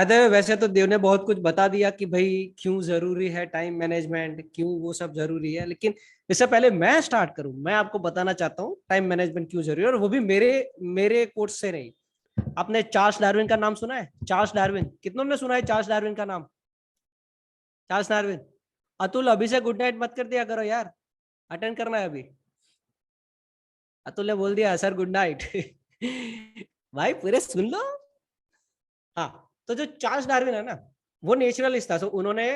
अरे वैसे तो देव ने बहुत कुछ बता दिया कि भाई क्यों जरूरी है टाइम मैनेजमेंट, क्यों वो सब जरूरी है। लेकिन इससे पहले मैं स्टार्ट करूं, मैं आपको बताना चाहता हूँ टाइम मैनेजमेंट क्यों जरूरी है, और वो भी मेरे मेरे कोर्स से नहीं। आपने चार्ल्स डार्विन का नाम सुना है? चार्ल्स डार्विन, कितनों ने सुना है चार्ल्स डार्विन का नाम? Charles Darwin. अतुल अभी से गुड नाइट मत कर दिया करो यार, अटेंड करना है अभी। अतुल ने बोल दिया सर गुड नाइट। भाई पूरे सुन लो। हाँ, तो जो चार्ल्स डार्विन है ना, वो नेचुरलिस्ट था। तो उन्होंने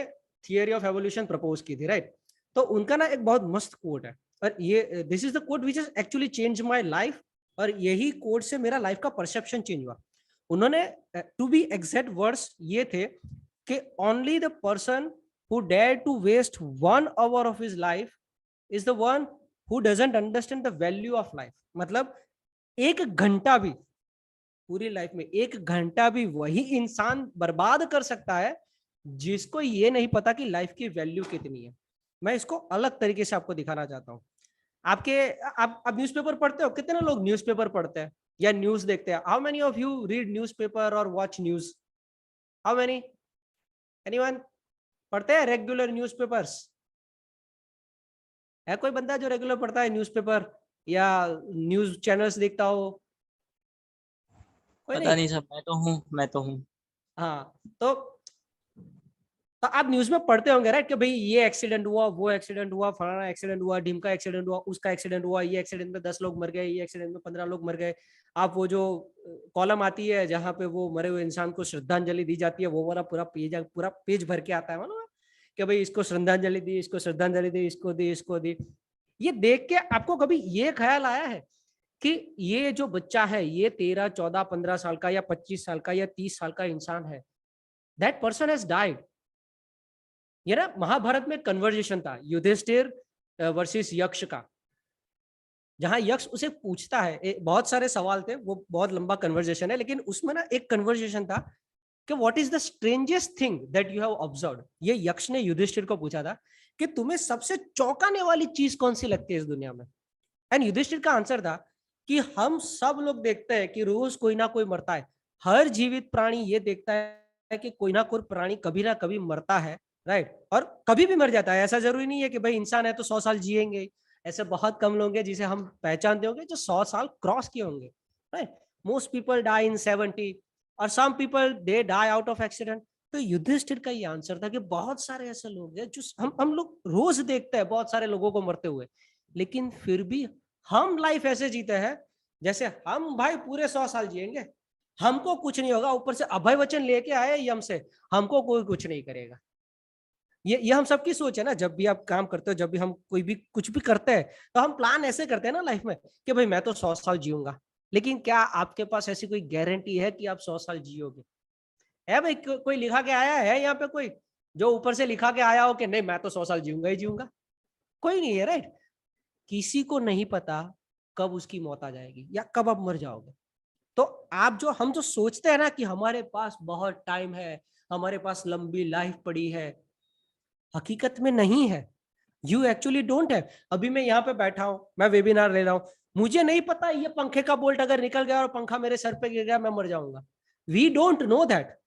थियरी ऑफ एवोल्यूशन प्रपोज की थी, राइट? तो उनका ना एक बहुत मस्त कोट है, और ये this is the quote which is actually change my life. और यही कोट से मेरा लाइफ का परसेप्शन चेंज हुआ। उन्होंने, टू बी एग्जैक्ट वर्ड्स ये थे कि only the person who dare to waste 1 hour of his life is the one who doesn't understand the value of life. मतलब 1 घंटा भी, पूरी लाइफ में 1 घंटा भी वही इंसान बर्बाद कर सकता है जिसको ये नहीं पता कि लाइफ की वैल्यू कितनी है। मैं इसको अलग तरीके से आपको दिखाना चाहता हूँ। आपके आप न्यूज़पेपर पढ़ते हो? कितने लोग न्यूज़पेपर पढ़ते हैं या न्यूज़ देखते हैं? How many of you read newspaper और watch news? How many? Anyone पढ़ते हैं रेगुलर न्यूज़पेपर्स? है कोई बंदा जो रेगुलर पढ़ता है न्यूज़पेपर या न्यूज़ चैनल्स देखता हो? कोई पता नहीं। नहीं सर, मैं तो हूँ। हाँ, तो आप न्यूज में पढ़ते होंगे राइट कि भाई ये एक्सीडेंट हुआ, वो एक्सीडेंट हुआ, फलाना एक्सीडेंट हुआ, ढिमका एक्सीडेंट हुआ, उसका एक्सीडेंट हुआ, ये एक्सीडेंट में 10 लोग मर गए, ये एक्सीडेंट में 15 लोग मर गए। आप वो जो कॉलम आती है जहां पे वो मरे हुए इंसान को श्रद्धांजलि दी जाती है, वो वाला पूरा पेज भर के आता है मालूम है? कि भाई इसको श्रद्धांजलि दी, इसको श्रद्धांजलि दी, इसको दी, इसको दी। ये देख के आपको कभी ये ख्याल आया है कि ये जो बच्चा है ये 13, 14, 15 साल का या 25 साल का या 30 साल का इंसान है, दैट पर्सन हैज डाइड? ये ना महाभारत में कन्वर्जेशन था युधिष्ठिर वर्सेस यक्ष का, जहां यक्ष उसे पूछता है, बहुत सारे सवाल थे, वो बहुत लंबा कन्वर्जेशन है, लेकिन उसमें ना एक कन्वर्जेशन था कि what is the strangest thing that you have observed. ये यक्ष ने युधिष्ठिर को पूछा था कि तुम्हें सबसे चौंकाने वाली चीज कौन सी लगती है इस दुनिया में। एंड युधिष्ठिर का आंसर था कि हम सब लोग देखते हैं कि रोज कोई ना कोई मरता है। हर जीवित प्राणी ये देखता है कि कोई ना कभी मरता है, राइट? और कभी भी मर जाता है। ऐसा जरूरी नहीं है कि भाई इंसान है तो 100 साल जिएंगे। ऐसे बहुत कम लोग हैं जिसे हम पहचानते होंगे जो 100 साल क्रॉस किए होंगे, right? Most people die in 70, और some people they die out of accident. तो युधिष्ठिर का ये आंसर था कि बहुत सारे ऐसे लोग हैं जो हम लोग रोज देखते हैं बहुत सारे लोगों को मरते हुए, लेकिन फिर भी हम लाइफ ऐसे जीते हैं जैसे हम भाई पूरे 100 साल जिएंगे, हमको कुछ नहीं होगा। ऊपर से अभय वचन लेके आए यम से, हमको कोई कुछ नहीं करेगा। ये हम सबकी सोच है ना। जब भी आप काम करते हो, जब भी हम कोई भी कुछ भी करते हैं, तो हम प्लान ऐसे करते हैं ना लाइफ में कि भाई मैं तो 100 साल जीऊंगा। लेकिन क्या आपके पास ऐसी कोई गारंटी है कि आप 100 साल जियोगे? है भाई कोई लिखा के आया है यहाँ पे? कोई जो ऊपर से लिखा के आया हो कि नहीं मैं तो 100 साल जीऊंगा ही जीऊंगा? कोई नहीं है, राइट? किसी को नहीं पता कब उसकी मौत आ जाएगी या कब आप मर जाओगे। तो आप जो हम जो सोचते हैं ना कि हमारे पास बहुत टाइम है, हमारे पास लंबी लाइफ पड़ी है, हकीकत में नहीं है। यू एक्चुअली डोंट है। अभी मैं यहाँ पे बैठा हूँ, मैं वेबिनार ले रहा हूँ, मुझे नहीं पता ये पंखे का बोल्ट अगर निकल गया और पंखा मेरे सर पे गिर गया मैं मर जाऊंगा। We don't know that.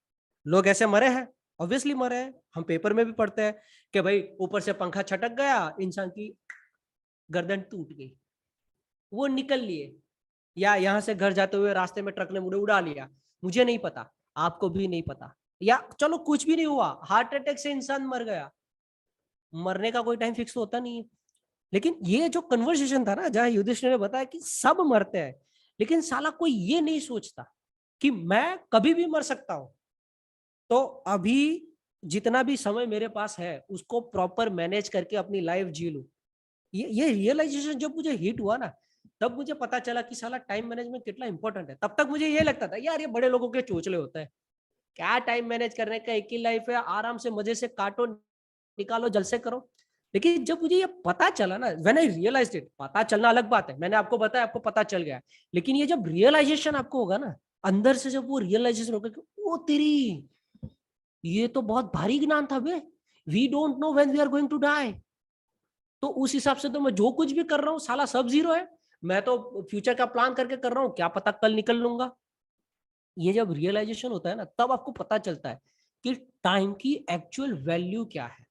लोग ऐसे मरे हैं, ऑब्वियसली मरे हैं। हम पेपर में भी पढ़ते हैं कि भाई ऊपर से पंखा छटक गया, इंसान की गर्दन टूट गई, वो निकल लिए, या यहां से घर जाते हुए रास्ते में ट्रक ने मुझे उड़ा लिया। मुझे नहीं पता, आपको भी नहीं पता, या चलो कुछ भी नहीं हुआ, हार्ट अटैक से इंसान मर गया। मरने का कोई टाइम फिक्स होता नहीं है। लेकिन ये जो कन्वर्सेशन था ना, जहां युधिष्ठिर ने बताया कि सब मरते हैं, लेकिन साला कोई ये नहीं सोचता कि मैं कभी भी मर सकता हूं। तो अभी जितना भी समय मेरे पास है उसको प्रॉपर मैनेज करके अपनी लाइफ जी लूं। ये रियलाइजेशन जब मुझे हिट हुआ ना, तब मुझे पता चला कि साला टाइम मैनेजमेंट कितना इंपॉर्टेंट है। तब तक मुझे ये लगता था यार ये बड़े लोगों के चोचले होता है, क्या टाइम मैनेज करने का, एक ही लाइफ है, आराम से मजे से काटो, निकालो, जल से करो। लेकिन जब मुझे ये पता चला ना, व्हेन आई रियलाइज्ड इट, पता चलना अलग बात है, मैंने आपको बताया आपको पता चल गया, लेकिन ये जब रियलाइजेशन आपको होगा ना, अंदर से जब वो रियलाइजेशन होगा कि ओ तेरी, ये तो बहुत भारी ज्ञान था बे। We don't know when we are going to die. तो उस हिसाब से तो मैं जो कुछ भी कर रहा हूँ साला सब जीरो है। मैं तो फ्यूचर का प्लान करके कर रहा हूँ, क्या पता कल निकल लूंगा। ये जब रियलाइजेशन होता है ना, तब आपको पता चलता है कि टाइम की एक्चुअल वैल्यू क्या है,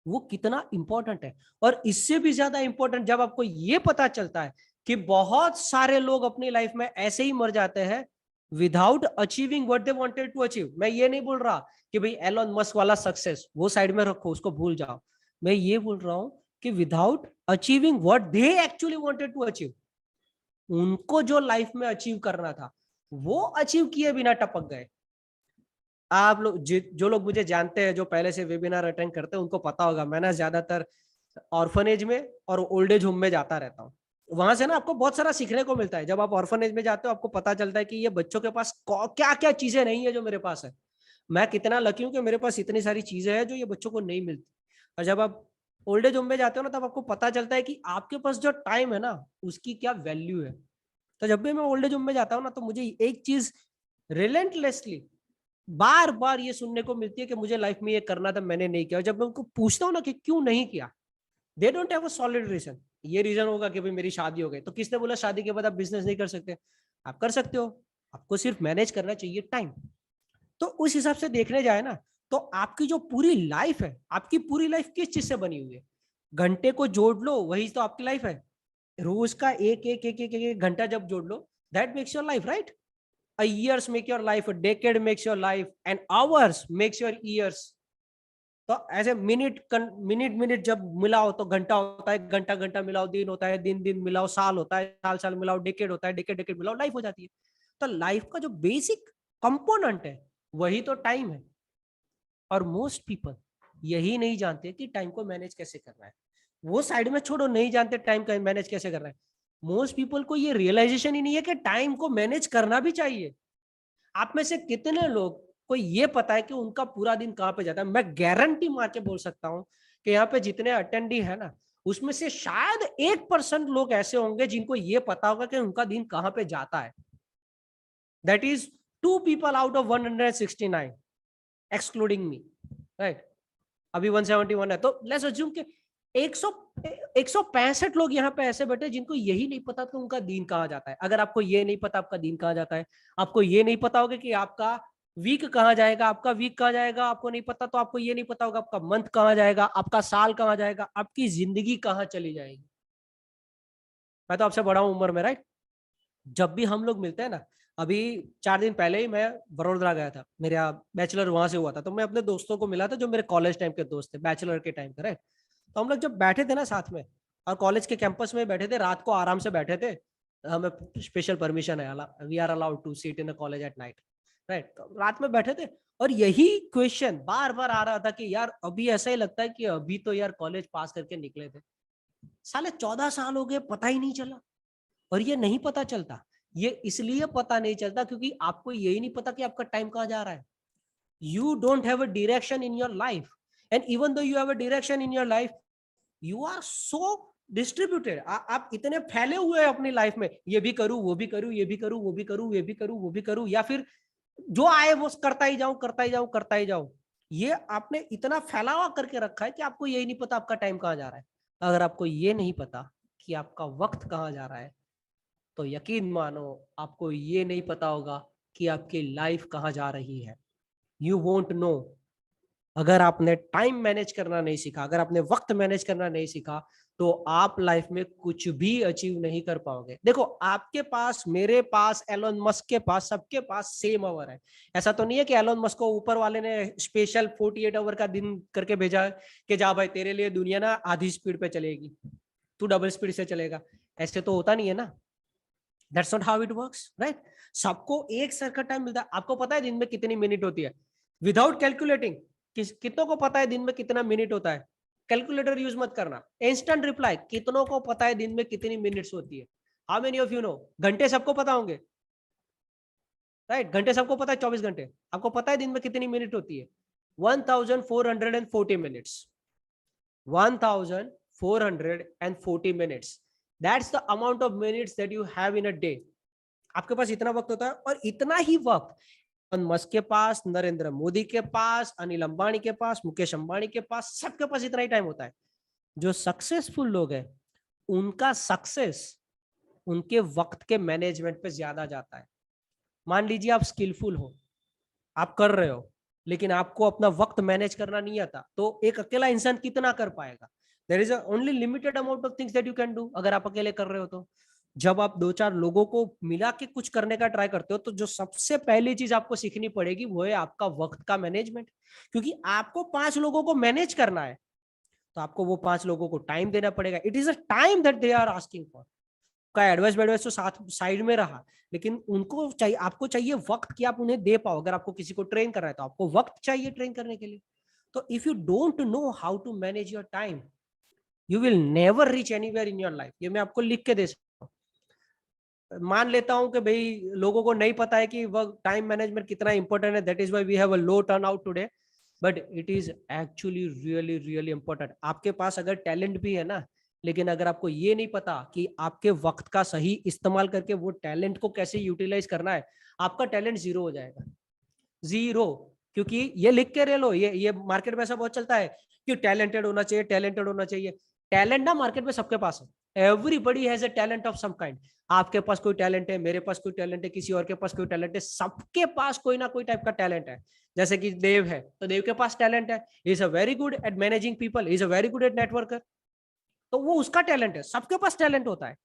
वो कितना इंपॉर्टेंट है। और इससे भी ज्यादा इंपॉर्टेंट जब आपको ये पता चलता है कि बहुत सारे लोग अपनी लाइफ में ऐसे ही मर जाते हैं without achieving what they wanted to achieve. मैं ये नहीं बोल रहा कि भाई एलोन मस्क वाला सक्सेस वो साइड में रखो, उसको भूल जाओ। मैं ये बोल रहा हूं कि without achieving what they actually wanted to achieve, उनको जो लाइफ में अचीव करना था वो अचीव किए बिना टपक गए। आप लोग जो लोग मुझे जानते हैं, जो पहले से वेबिनार अटेंड करते हैं, उनको पता होगा मैं ना ज्यादातर ऑर्फनेज में और ओल्ड एज होम में जाता रहता हूँ। वहां से ना आपको बहुत सारा सीखने को मिलता है। जब आप ऑर्फनेज में जाते हो आपको पता चलता है कि ये बच्चों के पास क्या क्या चीजें नहीं है जो मेरे पास है। मैं कितना लकी हूँ कि मेरे पास इतनी सारी चीजें हैं जो ये बच्चों को नहीं मिलती। और जब आप ओल्ड एज होम में जाते हो ना, तब आपको पता चलता है कि आपके पास जो टाइम है ना, उसकी क्या वैल्यू है। तो जब भी मैं ओल्ड एज होम में जाता हूँ ना, तो मुझे एक चीज रिलेंटलेसली बार बार ये सुनने को मिलती है कि मुझे लाइफ में ये करना था, मैंने नहीं किया। जब मैं उनको पूछता हूँ ना कि क्यों नहीं किया, they don't have a solid reason. ये रीजन होगा कि भाई मेरी शादी हो गई। तो किसने बोला शादी के बाद आप बिजनेस नहीं कर सकते? आप कर सकते हो, आपको सिर्फ मैनेज करना चाहिए टाइम। तो उस हिसाब से देखने जाए ना, तो आपकी जो पूरी लाइफ है, आपकी पूरी लाइफ किस चीज से बनी हुई है? घंटे को जोड़ लो, वही तो आपकी लाइफ है। रोज का एक एक एक एक, एक घंटा जब जोड़ लो, that makes your life, right? A years make your life, a decade makes your life, and hours makes your years. तो ऐसे मिनट मिनट मिनट जब मिलाओ तो घंटा होता है, घंटा घंटा मिलाओ दिन होता है, दिन दिन मिलाओ साल होता है, साल साल मिलाओ डेकेड होता है, डेकेड डेकेड मिलाओ लाइफ हो जाती है। तो लाइफ का जो बेसिक कंपोनेंट है वही तो टाइम है। और मोस्ट पीपल यही नहीं जानते कि टाइम को मैनेज कैसे करना है। वो साइड में छोड़ो, नहीं जानते टाइम का मैनेज कैसे करना है। मोस्ट पीपल को ये रियलाइजेशन ही नहीं है कि टाइम को मैनेज करना भी चाहिए। आप में से कितने लोग को ये पता है कि उनका पूरा दिन कहां पे जाता है? मैं गारंटी मार के बोल सकता हूं कि यहाँ पे जितने अटेंडी है ना, उसमें से शायद 1% लोग ऐसे होंगे जिनको ये पता होगा कि उनका दिन कहां पे जाता है। That is 2 people out of 169 excluding me, right? अभी 171 है, तो लेट्स अज्यूम कि 100 165 लोग यहाँ पे ऐसे बैठे जिनको यही नहीं पता कि उनका दिन कहाँ जाता है। अगर आपको ये नहीं पता आपका दिन कहाँ जाता है, आपको ये नहीं पता होगा कि आपका वीक कहाँ जाएगा, आपका वीक कहाँ जाएगा, आपको नहीं पता, तो आपको ये नहीं पता होगा आपका मंथ कहाँ जाएगा, आपका साल कहाँ जाएगा, आपकी जिंदगी कहाँ चली जाएगी। मैं तो आपसे बड़ा हूं उम्र में, राइट? जब भी हम लोग मिलते हैं ना, अभी 4 दिन पहले ही मैं वडोदरा गया था, मेरा बैचलर वहां से हुआ था। तो मैं अपने दोस्तों को मिला था जो मेरे कॉलेज टाइम के दोस्त थे, बैचलर के टाइम पे, राइट? तो हम लोग जब बैठे थे ना साथ में, और कॉलेज के कैंपस में बैठे थे, रात को आराम से बैठे थे। हमें स्पेशल परमिशन है, we are allowed to sit in college at night, right? तो रात में बैठे थे और यही क्वेश्चन बार बार आ रहा था कि यार अभी ऐसा ही लगता है कि अभी तो यार कॉलेज पास करके निकले थे, साले 14 साल हो गए पता ही नहीं चला। और ये नहीं पता चलता, ये इसलिए पता नहीं चलता क्योंकि आपको यही नहीं पता कि आपका टाइम कहाँ जा रहा है। You don't have a direction in your life, and even though you have a direction in your life, you are so distributed. आप इतने फैले हुए हैं अपनी लाइफ में, ये भी करूं वो भी करूं, ये भी करूं वो भी करूं, ये भी करूं वो भी करूं, या फिर जो आए वो करता ही जाऊं करता ही जाऊं करता ही जाऊं। ये आपने इतना फैलावा करके रखा है कि आपको यही नहीं पता आपका टाइम कहाँ जा रहा है। अगर आपको ये नहीं पता कि आपका वक्त कहाँ जा रहा है, तो यकीन मानो आपको ये नहीं पता होगा कि आपकी लाइफ कहाँ जा रही है। You won't know. अगर आपने टाइम मैनेज करना नहीं सीखा, अगर आपने वक्त मैनेज करना नहीं सीखा, तो आप लाइफ में कुछ भी अचीव नहीं कर पाओगे। देखो आपके पास, मेरे पास, एलोन मस्क के पास, सबके पास सेम आवर है। ऐसा तो नहीं है कि एलोन मस्क को ऊपर वाले ने स्पेशल 48 आवर का दिन करके भेजा है कि जा भाई तेरे लिए दुनिया ना आधी स्पीड पे चलेगी, तू डबल स्पीड से चलेगा। ऐसे तो होता नहीं है ना। That's not how it works, right? सबको एक सर का टाइम मिलता है। आपको पता है दिन में कितनी मिनट होती है? विदाउट कैलकुलेटिंग, कितनों को पता है दिन में कितना मिनट होता है? कैलकुलेटर यूज मत करना, इंस्टेंट रिप्लाई, कितनों को पता है दिन में कितनी मिनट्स होती है? How many of you know? घंटे सबको पता होंगे, राइट? घंटे सबको पता है, 24 घंटे। आपको पता है दिन में कितनी मिनट होती है? 1440 minutes. 1440 minutes. That's the amount of minutes that you have in a day. आपके पास इतना वक्त होता है, और इतना ही वक्त मस्क के पास, नरेंद्र मोदी के पास, अनिल अंबानी के पास, मुकेश अंबानी के पास, सबके पास इतना ही टाइम होता है। जो सक्सेसफुल लोग हैं उनका सक्सेस उनके वक्त के मैनेजमेंट पे ज्यादा जाता है। मान लीजिए आप स्किलफुल हो, आप कर रहे हो, लेकिन आपको अपना वक्त मैनेज करना नहीं आता, तो एक अकेला इंसान कितना कर पाएगा? There is only limited amount of things that you can do, अगर आप अकेले कर रहे हो तो। जब आप दो चार लोगों को मिला के कुछ करने का ट्राई करते हो, तो जो सबसे पहली चीज आपको सीखनी पड़ेगी वो है आपका वक्त का मैनेजमेंट, क्योंकि आपको 5 लोगों को मैनेज करना है, तो आपको वो 5 लोगों को टाइम देना पड़ेगा। It is a time that they are asking for. का एडवाइस तो साथ साइड में रहा, लेकिन उनको चाहिए, आपको चाहिए वक्त कि आप उन्हें दे पाओ। अगर आपको किसी को ट्रेन करना है तो आपको वक्त चाहिए ट्रेन करने के लिए। तो if you don't know how to manage your time, you will never reach anywhere in your life. ये मैं आपको लिख के दे सकता हूँ। मान लेता हूं कि भाई लोगों को नहीं पता है कि वह टाइम मैनेजमेंट कितना इंपॉर्टेंट है, that is why we have a low turnout today, but it is actually really really important. आपके पास अगर टैलेंट भी है ना, लेकिन अगर आपको ये नहीं पता कि आपके वक्त का सही इस्तेमाल करके वो टैलेंट को कैसे यूटिलाइज करना है, आपका टैलेंट जीरो हो जाएगा, जीरो। क्योंकि ये लिख के रह लो, ये मार्केट में ऐसा बहुत चलता है कि टैलेंटेड होना चाहिए, टैलेंटेड होना चाहिए। टैलेंट ना मार्केट में सबके पास है, everybody has a talent of some kind. आपके पास कोई टैलेंट है, मेरे पास कोई टैलेंट है, किसी और के पास कोई टैलेंट है, सबके पास कोई ना कोई टाइप का टैलेंट है। जैसे कि देव है, तो देव के पास टैलेंट है, is a very good at managing people, is a very good at networker, तो वो उसका टैलेंट है, सबके पास टैलेंट होता है।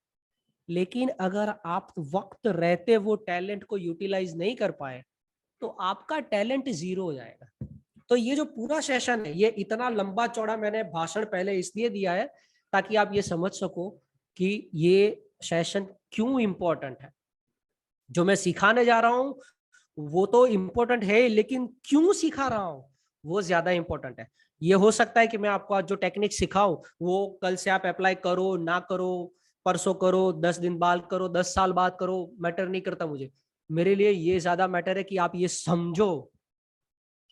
लेकिन अगर आप वक्त रहते वो टैलेंट को यूटिलाइज नहीं कर पाए, तो आपका टैलेंट जीरो हो जाएगा। तो ये जो पूरा सेशन है, ये इतना लंबा चौड़ा मैंने भाषण पहले इसलिए दिया है ताकि आप ये समझ सको कि ये सेशन क्यों इंपॉर्टेंट है। जो मैं सिखाने जा रहा हूं वो तो इंपॉर्टेंट है, लेकिन क्यों सिखा रहा हूं वो ज्यादा इंपॉर्टेंट है। ये हो सकता है कि मैं आपको आज जो टेक्निक सिखाऊं वो कल से आप अप्लाई करो ना करो, परसों करो, 10 दिन बाद करो, 10 साल बाद करो, मैटर नहीं करता मुझे। मेरे लिए ये ज्यादा मैटर है कि आप ये समझो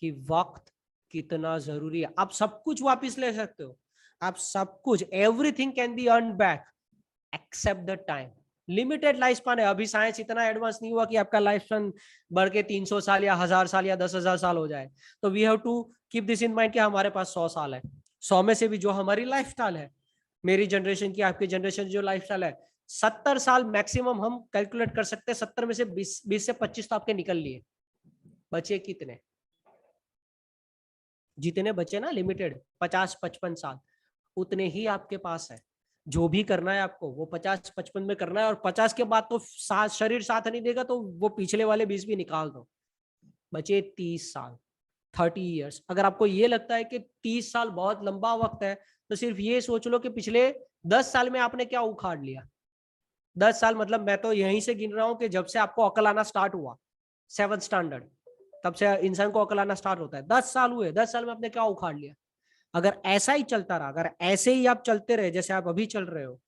कि वक्त कितना जरूरी है। आप सब कुछ वापस ले सकते हो, आप सब कुछ, everything can be earn back except the time. Limited life span है, अभी साइंस इतना एडवांस नहीं हुआ कि आपका लाइफ स्पान बढ़ के 300 साल या 1000 साल या 10,000 साल हो जाए। तो we have to keep this in mind कि हमारे पास 100 साल है। 100 में से भी जो हमारी लाइफ स्टाइल है, मेरी जनरेशन की, आपकी जनरेशन जो लाइफ स्टाइल है, 70 साल मैक्सिमम हम कैलकुलेट कर सकते हैं। 70 में से 20 से 25 तो आपके निकल लिए, बचे कितने? जितने बचे ना लिमिटेड 50-55 साल, उतने ही आपके पास है। जो भी करना है आपको वो 50-55 में करना है, और 50 के बाद तो शरीर साथ नहीं देगा, तो वो पिछले वाले 20 भी निकाल दो। बचे 30 साल, 30 ईयर्स। अगर आपको ये लगता है कि 30 साल बहुत लंबा वक्त है, तो सिर्फ ये सोच लो कि पिछले 10 साल में आपने क्या उखाड़ लिया। 10 साल मतलब मैं तो यहीं से गिन रहा हूं कि जब से आपको अकल आना स्टार्ट हुआ, 7th स्टैंडर्ड, तब से इंसान को अकल आना स्टार्ट होता है। 10 साल हुए, 10 साल में आपने क्या उखाड़ लिया? अगर ऐसा ही चलता रहा, अगर ऐसे ही आप चलते रहे जैसे आप अभी चल रहे हो,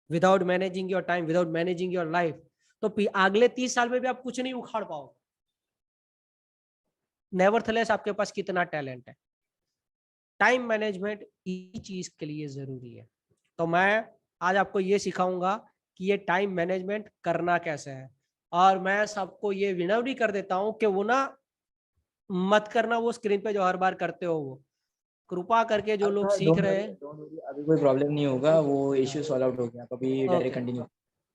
without managing your time, without managing your life, तो अगले 30 साल में भी आप कुछ नहीं उखाड़ पाओगे। नेवरथलेस आपके पास कितना टैलेंट है। टाइम मैनेजमेंट इसी चीज के लिए जरूरी है। तो मैं आज आपको ये सिखाऊंगा कि ये टाइम मैनेजमेंट करना कैसे है। और मैं सबको ये विनम्र कर देता हूं कि वो ना मत करना वो स्क्रीन पे जो हर बार करते हो वो, कृपा करके जो लोग सीख रहे हैं। डोंट वरी, अभी कोई प्रॉब्लम नहीं होगा, वो इश्यू सॉल्व आउट हो गया, अभी डायरेक्ट कंटिन्यू।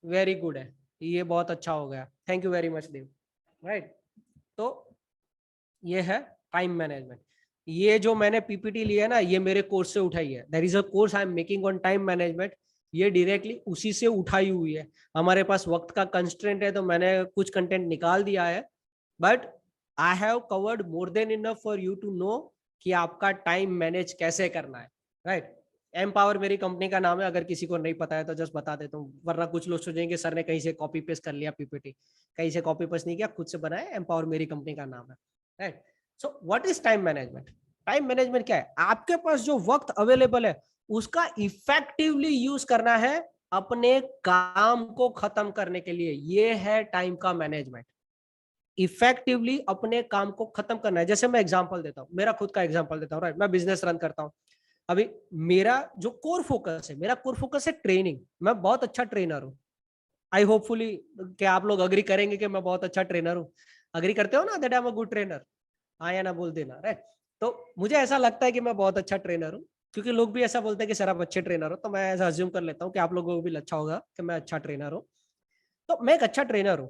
वेरी गुड है, ये बहुत अच्छा हो गया, thank you very much Dev. Right, तो ये है टाइम मैनेजमेंट। ये जो मैंने पीपीटी लिया है ना, ये मेरे कोर्स से उठाई है। There is a course I am making on time management, ये डायरेक्टली उसी से उठाई हुई है। हमारे पास वक्त का कंस्ट्रेंट है तो मैंने कुछ कंटेंट निकाल दिया है, but I have covered more than enough for you to know कि आपका टाइम मैनेज कैसे करना है। राइट, एम्पावर मेरी कंपनी का नाम है, अगर किसी को नहीं पता है तो जस्ट बता देता हूँ, वरना कुछ लोग सोचेंगे सर ने कहीं से कॉपी पेस्ट कर लिया पीपीटी। कहीं से कॉपी पेस्ट नहीं किया, खुद से बनाया, एम्पावर मेरी कंपनी का नाम है। Right, so what is time management? Time management क्या है? आपके पास जो वक्त अवेलेबल है उसका इफेक्टिवली यूज करना है अपने काम को खत्म करने के लिए। ये है टाइम का मैनेजमेंट। इफेक्टिवली अपने काम को खत्म करना है। जैसे मैं एग्जांपल देता हूं, मेरा खुद का एग्जांपल देता हूं। राइट, मैं बिजनेस रन करता हूं। अभी मेरा जो कोर फोकस है, मेरा कोर फोकस है ट्रेनिंग। मैं बहुत अच्छा ट्रेनर हूं। आई होपफुली कि आप लोग अग्री करेंगे कि मैं बहुत अच्छा ट्रेनर हूं। अग्री करते हो ना that I am a good trainer? हाँ या ना बोल देना। राइट, तो मुझे ऐसा लगता है कि मैं बहुत अच्छा ट्रेनर हूँ, क्योंकि लोग भी ऐसा बोलते हैं कि सर आप अच्छे ट्रेनर हो, तो मैं ऐसा अज्यूम कर लेता हूँ कि आप लोगों को भी अच्छा होगा कि मैं अच्छा ट्रेनर हूँ। तो मैं एक अच्छा ट्रेनर हूँ।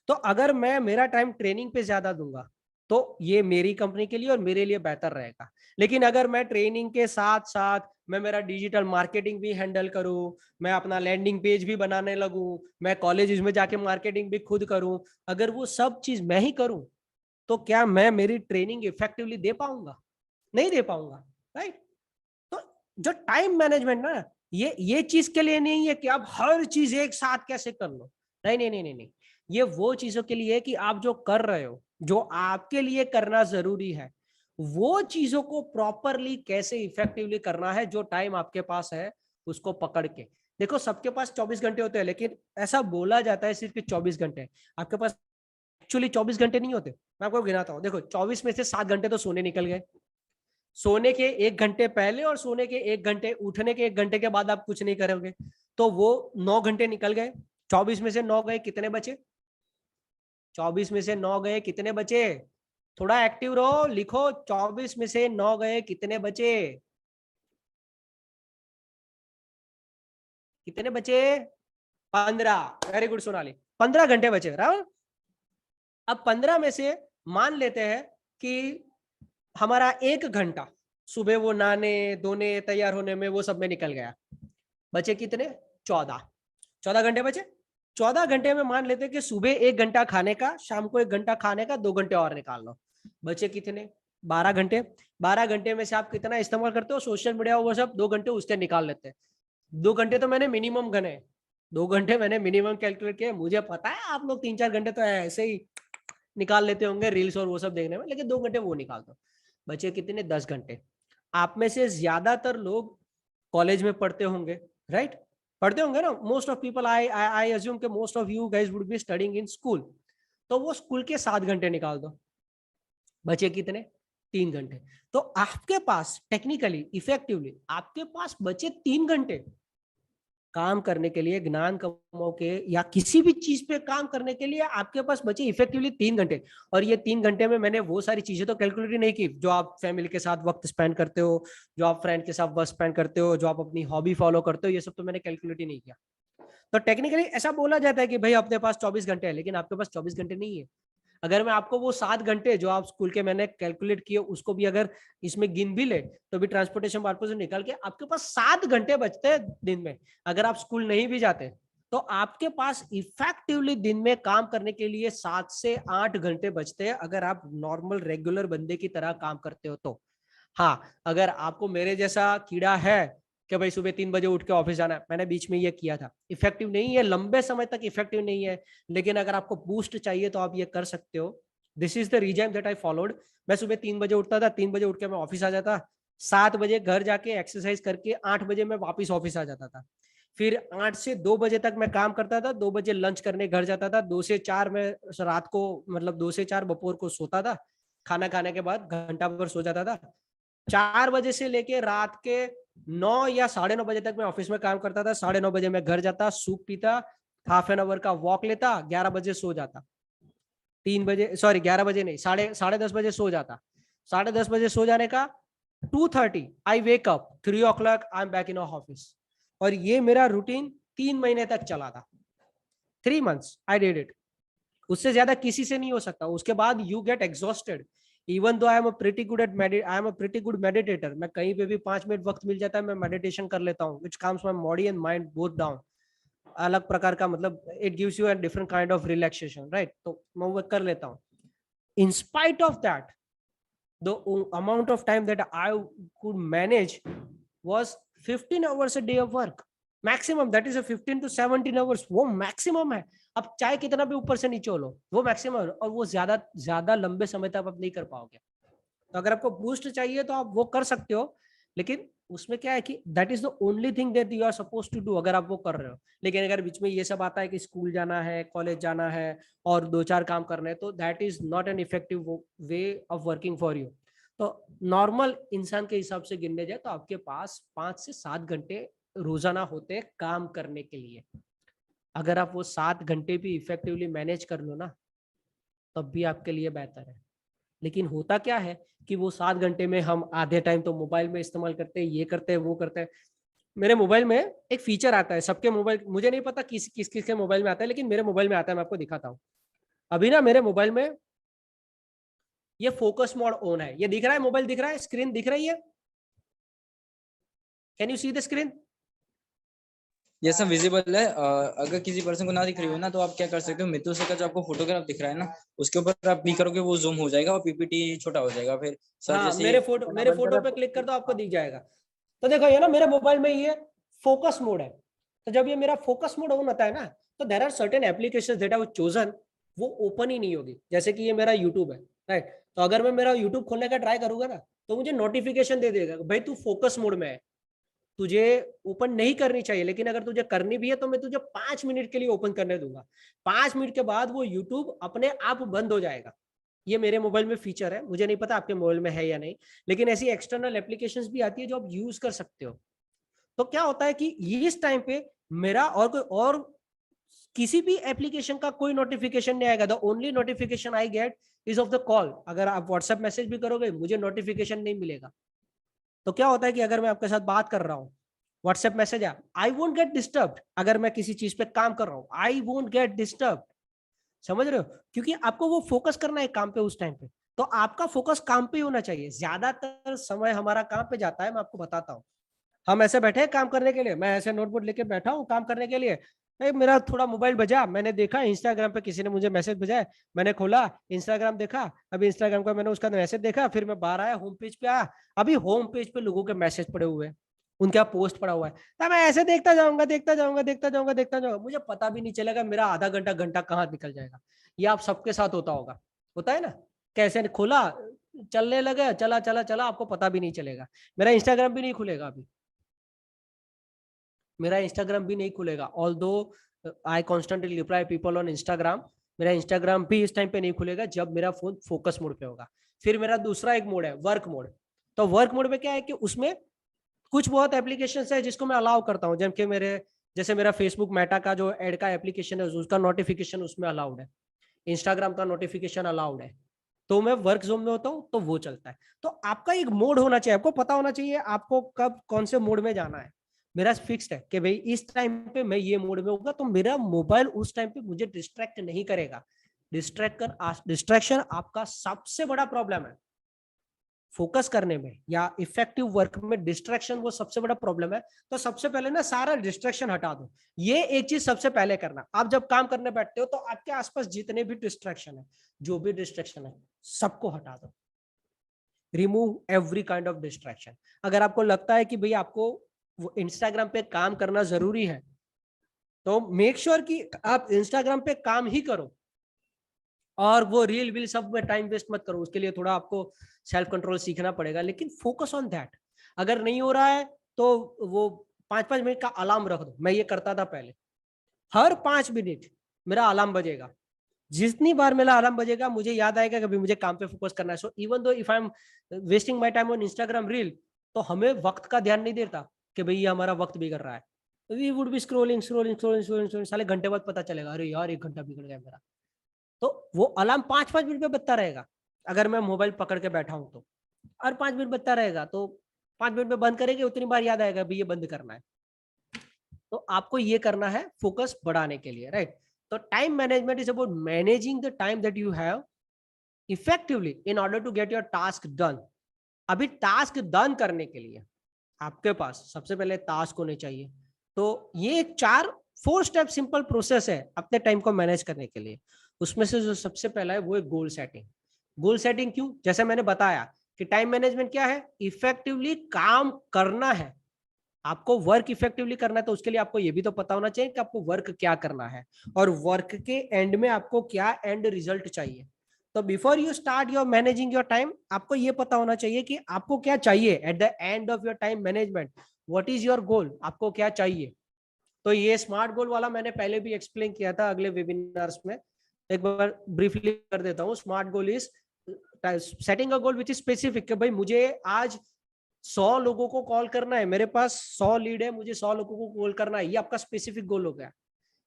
तो अगर मैं मेरा टाइम ट्रेनिंग पे ज्यादा दूंगा तो ये मेरी कंपनी के लिए और मेरे लिए बेहतर रहेगा। लेकिन अगर मैं ट्रेनिंग के साथ साथ मैं मेरा डिजिटल मार्केटिंग भी हैंडल करूं, मैं अपना लैंडिंग पेज भी बनाने लगूं, मैं कॉलेज में जाके मार्केटिंग भी खुद करूं, अगर वो सब चीज मैं ही करूं तो क्या मैं मेरी ट्रेनिंग इफेक्टिवली दे पाऊंगा? नहीं दे पाऊंगा, राइट? तो जो टाइम मैनेजमेंट ना, ये चीज के लिए नहीं है कि आप हर चीज एक साथ कैसे कर लो। नहीं नहीं नहीं नहीं नहीं, ये वो चीजों के लिए है कि आप जो कर रहे हो, जो आपके लिए करना जरूरी है, वो चीजों को प्रॉपरली कैसे इफेक्टिवली करना है। जो टाइम आपके पास है उसको पकड़ के देखो। सबके पास 24 घंटे होते हैं, लेकिन ऐसा बोला जाता है सिर्फ 24 घंटे। आपके पास एक्चुअली 24 घंटे नहीं होते। मैं आपको गिनाता हूँ, देखो 24 में से 7 घंटे तो सोने निकल गए, सोने के 1 घंटे पहले और सोने के 1 घंटे, उठने के 1 घंटे के बाद आप कुछ नहीं करोगे, तो वो 9 घंटे निकल गए। 24 में से 9 गए, कितने बचे? 24 में से 9 गए, कितने बचे? थोड़ा एक्टिव रहो, लिखो 24 में से 9 गए, कितने बचे? कितने बचे? 15। वेरी गुड सोनाली, 15 घंटे बचे, राहुल। अब 15 में से मान लेते हैं कि हमारा 1 घंटा सुबह वो नहाने धोने तैयार होने में वो सब में निकल गया, बचे कितने? 14। 14 घंटे बचे। 14 घंटे में मान लेते कि सुबह 1 घंटा खाने का, शाम को 1 घंटा खाने का, 2 घंटे और निकाल लो, बचे कितने? 12 घंटे। 12 घंटे में से आप कितना इस्तेमाल करते हो सोशल मीडिया वो सब? 2 घंटे उससे निकाल लेते हैं। 2 घंटे तो मैंने मिनिमम गने, 2 घंटे मैंने मिनिमम कैलकुलेट किया। मुझे पता है आप लोग 3-4 घंटे तो ऐसे ही निकाल लेते होंगे रील्स और वो सब देखने में, लेकिन 2 घंटे वो निकाल दो, बचे कितने? 10 घंटे। आप में से ज्यादातर लोग कॉलेज में पढ़ते होंगे, राइट? पढ़ते होंगे ना, most of people, I assume के most of you guys would be studying in school. तो वो स्कूल के 7 घंटे निकाल दो, बचे कितने? 3 घंटे। तो आपके पास टेक्निकली इफेक्टिवली आपके पास बचे 3 घंटे काम करने के लिए, ज्ञान कमाओ के या किसी भी चीज पे काम करने के लिए आपके पास बचे इफेक्टिवली 3 घंटे। और ये 3 घंटे में मैंने वो सारी चीजें तो कैलकुलेट ही नहीं की जो आप फैमिली के साथ वक्त स्पेंड करते हो, जो आप फ्रेंड के साथ वक्त स्पेंड करते हो, जो आप अपनी हॉबी फॉलो करते हो, ये सब तो मैंने कैलकुलेट ही नहीं किया। तो टेक्निकली ऐसा बोला जाता है कि भाई अपने पास 24 घंटे है, लेकिन आपके पास 24 घंटे नहीं है। अगर मैं आपको वो 7 घंटे जो आप स्कूल के मैंने कैलकुलेट किए उसको भी अगर इसमें गिन भी ले, तो भी ट्रांसपोर्टेशन पर्पस से निकाल के आपके पास 7 घंटे बचते हैं दिन में। अगर आप स्कूल नहीं भी जाते तो आपके पास इफेक्टिवली दिन में काम करने के लिए 7 से 8 घंटे बचते हैं, अगर आप नॉर्मल रेगुलर बंदे की तरह काम करते हो तो। हाँ, अगर आपको मेरे जैसा कीड़ा है कि भाई सुबह 3 बजे उठ के ऑफिस जाना है, मैंने बीच में ये किया था, इफेक्टिव नहीं है, लंबे समय तक इफेक्टिव नहीं है। लेकिन अगर आपको बूस्ट चाहिए तो आप ये कर सकते हो। This is the reason that I followed. मैं सुबह 3 बजे उठता था, 3 बजे उठ के मैं ऑफिस आ जाता, 7 बजे घर जाके एक्सरसाइज करके 8 बजे मैं वापिस ऑफिस आ जाता था। फिर 8 से 2 बजे तक मैं काम करता था, 2 बजे लंच करने घर जाता था, 2 से 4 मैं रात को मतलब 2 से 4 बपोर को सोता था, खाना खाने के बाद घंटा भर सो जाता था। 4 बजे से लेके रात के 9 या 9:30 बजे तक मैं ऑफिस में काम करता था। 9:30 बजे मैं घर जाता, सूप पीता, हाफ एन आवर का वॉक लेता, 11 बजे सो जाता। 3 बजे, सॉरी 11 बजे नहीं, साढ़े साढ़े 10 बजे सो जाता। 10:30 बजे सो जाने का 2:30 I wake up, 3 o'clock I am back in office. और ये मेरा रूटीन 3 महीने तक चला था। 3 months आई डिड इट। उससे ज्यादा किसी से नहीं हो सकता। उसके बाद you get exhausted. Even though I am pretty good at I am pretty good meditator, मैं कहीं पे भी 5 मिनट वक्त मिल जाता है मैं मेडिटेशन कर लेता हूँ, which comes my body and mind both down. अलग प्रकार का मतलब it gives you a different kind of relaxation, right? तो मैं वो कर लेता हूँ। In spite of that, the amount of time that I could manage was 15 hours a day of work maximum, that is a 15 to 17 hours, वो maximum है। अब चाहे कितना भी ऊपर से नीचे हो लो, वो मैक्सिमम है, और वो ज्यादा ज्यादा लंबे समय तक आप नहीं कर पाओगे। तो अगर आपको बूस्ट चाहिए तो आप वो कर सकते हो, लेकिन उसमें क्या है कि that is the only thing that you are suppose to do, अगर आप वो कर रहे हो। लेकिन अगर बीच में ये सब आता है कि स्कूल जाना है, कॉलेज जाना है और 2-4 काम करने हैं, तो that is not an effective way of working for you. तो नॉर्मल इंसान के हिसाब से गिनने जाए तो आपके पास 5 से 7 घंटे रोजाना होते हैं काम करने के लिए। अगर आप वो 7 घंटे भी इफेक्टिवली मैनेज कर लो ना, तब भी आपके लिए बेहतर है। लेकिन होता क्या है कि वो 7 घंटे में हम आधे टाइम तो मोबाइल में इस्तेमाल करते हैं, ये करते हैं वो करते हैं। मेरे मोबाइल में एक फीचर आता है, सबके मोबाइल, मुझे नहीं पता किस किस के मोबाइल में आता है, लेकिन मेरे मोबाइल में आता है, मैं आपको दिखाता हूँ। अभी ना मेरे मोबाइल में ये फोकस मोड ऑन है, ये दिख रहा है, मोबाइल दिख रहा है, स्क्रीन दिख रही है, can you see the screen? ये सब विजिबल है। अगर किसी पर्सन को ना दिख रही हो ना, तो आप क्या कर सकते हो, मित्रों से का जो आपको फोटोग्राफ दिख रहा है ना, उसके ऊपर आप क्लिक करोगे, वो जूम हो जाएगा और पीपीटी छोटा हो जाएगा। फिर सर हाँ, जैसे मेरे बंद फोटो करा पे तो क्लिक कर दो, आपको दिख जाएगा। तो देखो ये ना मेरे मोबाइल में ये फोकस मोड है। तो जब ये मेरा फोकस मोड ऑन होता है ना, तो there are certain applications that I have chosen, वो ओपन ही नहीं होगी। जैसे कि ये मेरा यूट्यूब है, राइट? तो अगर मैं मेरा यूट्यूब खोलने का ट्राई करूंगा ना, तो मुझे नोटिफिकेशन दे देगा, भाई तू फोकस मोड में है, तुझे ओपन नहीं करनी चाहिए। लेकिन अगर तुझे करनी भी है तो मैं तुझे 5 मिनट के लिए ओपन करने दूंगा। 5 मिनट के बाद वो यूट्यूब अपने आप बंद हो जाएगा। ये मेरे मोबाइल में फीचर है, मुझे नहीं पता आपके मोबाइल में है या नहीं, लेकिन ऐसी एक्सटर्नल एप्लीकेशंस भी आती है जो आप यूज कर सकते हो। तो क्या होता है कि इस टाइम पे मेरा और कोई और किसी भी एप्लीकेशन का कोई नोटिफिकेशन नहीं आएगा। The only notification I get is of the call. अगर आप व्हाट्सएप मैसेज भी करोगे, मुझे नोटिफिकेशन नहीं मिलेगा। तो क्या होता है कि अगर मैं आपके साथ बात कर रहा हूँ, व्हाट्सएप मैसेज है, आई वोंट गेट डिस्टर्ब। अगर मैं किसी चीज पे काम कर रहा हूँ, आई वोंट गेट डिस्टर्ब। समझ रहे हो? क्योंकि आपको वो फोकस करना है काम पे उस टाइम पे। तो आपका फोकस काम पे ही होना चाहिए। ज्यादातर समय हमारा काम पे जाता है, मैं आपको बताता हूँ। हम ऐसे बैठे हैं काम करने के लिए, मैं ऐसे नोटबुक लेके बैठा हूँ काम करने के लिए, मेरा थोड़ा मोबाइल बजा, मैंने देखा इंस्टाग्राम पे किसी ने मुझे मैसेज भेजा है, मैंने खोला इंस्टाग्राम देखा, अभी इंस्टाग्राम का मैंने उसका मैसेज देखा, फिर मैं बाहर आया, होम पेज पे आया, अभी होम पेज पे लोगों के मैसेज पड़े हुए हैं, उनका पोस्ट पड़ा हुआ है। तो मैं ऐसे देखता जाऊंगा देखता जाऊंगा देखता जाऊंगा देखता जाऊंगा, मुझे पता भी नहीं चलेगा मेरा आधा घंटा घंटा कहाँ निकल जाएगा। ये आप सबके साथ होता होगा, होता है ना? कैसे खोला, चलने लगे, चला चला चला, आपको पता भी नहीं चलेगा। मेरा इंस्टाग्राम भी नहीं खुलेगा अभी, मेरा इंस्टाग्राम भी नहीं खुलेगा। Although I constantly reply people on Instagram, मेरा इंस्टाग्राम भी इस टाइम पे नहीं खुलेगा जब मेरा फोन फोकस मोड पे होगा। फिर मेरा दूसरा एक मोड है वर्क मोड। तो वर्क मोड में क्या है कि उसमें कुछ बहुत एप्लीकेशन है जिसको मैं अलाउ करता हूँ, जबकि मेरे जैसे मेरा फेसबुक मेटा का जो एड का एप्लीकेशन है उसका नोटिफिकेशन उसमें अलाउड है, इंस्टाग्राम का नोटिफिकेशन अलाउड है। तो मैं वर्क जोन में होता हूँ तो वो चलता है। तो आपका एक मोड होना चाहिए, आपको पता होना चाहिए आपको कब कौन से मोड में जाना है। मेरा फिक्स्ड है कि भाई इस टाइम पे मैं ये मोड में होगा, तो मेरा मोबाइल उस टाइम पे मुझे डिस्ट्रैक्ट नहीं करेगा। डिस्ट्रैक्शन आपका सबसे बड़ा प्रॉब्लम है फोकस करने में या इफेक्टिव वर्क में। डिस्ट्रैक्शन वो सबसे बड़ा प्रॉब्लम है। तो सबसे पहले ना सारा डिस्ट्रैक्शन हटा दो, ये एक चीज सबसे पहले करना। आप जब काम करने बैठते हो तो आपके आसपास जितने भी डिस्ट्रैक्शन है, जो भी डिस्ट्रैक्शन है, सबको हटा दो। Remove every kind of distraction. अगर आपको लगता है कि भाई आपको वो इंस्टाग्राम पे काम करना जरूरी है, तो मेक श्योर कि आप इंस्टाग्राम पे काम ही करो, और वो रील वील सब में टाइम वेस्ट मत करो। उसके लिए थोड़ा आपको सेल्फ कंट्रोल सीखना पड़ेगा, लेकिन फोकस ऑन दैट। अगर नहीं हो रहा है तो वो 5-5 मिनट का अलार्म रख दो। मैं ये करता था पहले, हर 5 मिनट मेरा अलार्म बजेगा। जितनी बार मेरा अलार्म बजेगा मुझे याद आएगा कभी मुझे काम पे फोकस करना है। So even though if I am wasting my time on Instagram reel, तो हमें वक्त का ध्यान नहीं देता कि भाई ये हमारा वक्त बिगड़ रहा है। We would be scrolling scrolling scrolling scrolling, साले घंटे बाद पता चलेगा अरे यार 1 घंटा बिगड़ गया मेरा। तो वो अलार्म 5-5 मिनट पे बजता रहेगा अगर मैं मोबाइल पकड़ के बैठा हूं तो, और 5 मिनट बजता रहेगा तो 5 मिनट में बंद करेंगे, उतनी बार याद आएगा भी ये बंद करना है। तो आपको ये करना है फोकस बढ़ाने के लिए, राइट? तो time management is about managing the time that you have effectively in order to get your task done. अभी टास्क डन करने के लिए आपके पास सबसे पहले टास्क होने चाहिए। तो ये 4 स्टेप सिंपल प्रोसेस है अपने टाइम को मैनेज करने के लिए। उसमें से जो सबसे पहला है वो है गोल सेटिंग। गोल सेटिंग क्यों? जैसे मैंने बताया कि टाइम मैनेजमेंट क्या है, इफेक्टिवली काम करना है। आपको वर्क इफेक्टिवली करना है, तो उसके लिए आपको ये भी तो पता होना चाहिए कि आपको वर्क क्या करना है, और वर्क के एंड में आपको क्या एंड रिजल्ट चाहिए। तो before you start your managing your time, आपको ये पता होना चाहिए कि आपको क्या चाहिए eight the end of your time management. What is your goal, आपको क्या चाहिए। तो ये स्मार्ट गोल वाला मैंने पहले भी एक्सप्लेन किया था अगले वेबिनार्स में, एक बार ब्रीफली कर देता हूँ। Smart goal is setting a goal which is specific, कि भाई मुझे आज 100 लोगों को कॉल करना है, मेरे पास 100 लीड है, मुझे 100 लोगों को कॉल करना है, ये आपका स्पेसिफिक गोल हो गया।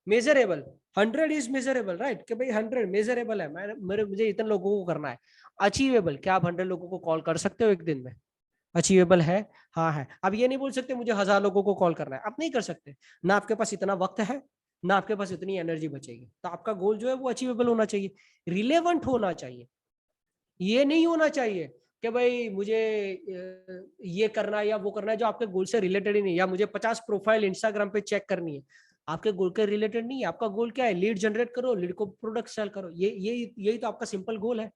Measurable, 100 is measurable, right? कि भाई 100 मेजरेबल है, मुझे इतने लोगों को करना है। अचीवेबल, क्या आप 100 लोगों को कॉल कर सकते हो एक दिन में? अचीवेबल है, हाँ है। अब ये नहीं बोल सकते मुझे 1000 लोगों को कॉल करना है, आप नहीं कर सकते, ना आपके पास इतना वक्त है, ना आपके पास इतनी एनर्जी बचेगी। तो आपका गोल जो है वो अचीवेबल होना चाहिए, रिलेवेंट होना चाहिए। ये नहीं होना चाहिए कि भाई मुझे ये करना है या वो करना है जो आपके गोल से रिलेटेड ही नहीं, या मुझे 50 प्रोफाइल इंस्टाग्राम पे चेक करनी है, आपके गोल के रिलेटेड नहीं है। आपका गोल क्या है? लीड जनरेट करो, लीड को प्रोडक्ट सेल करो। ये यही तो आपका सिंपल गोल है।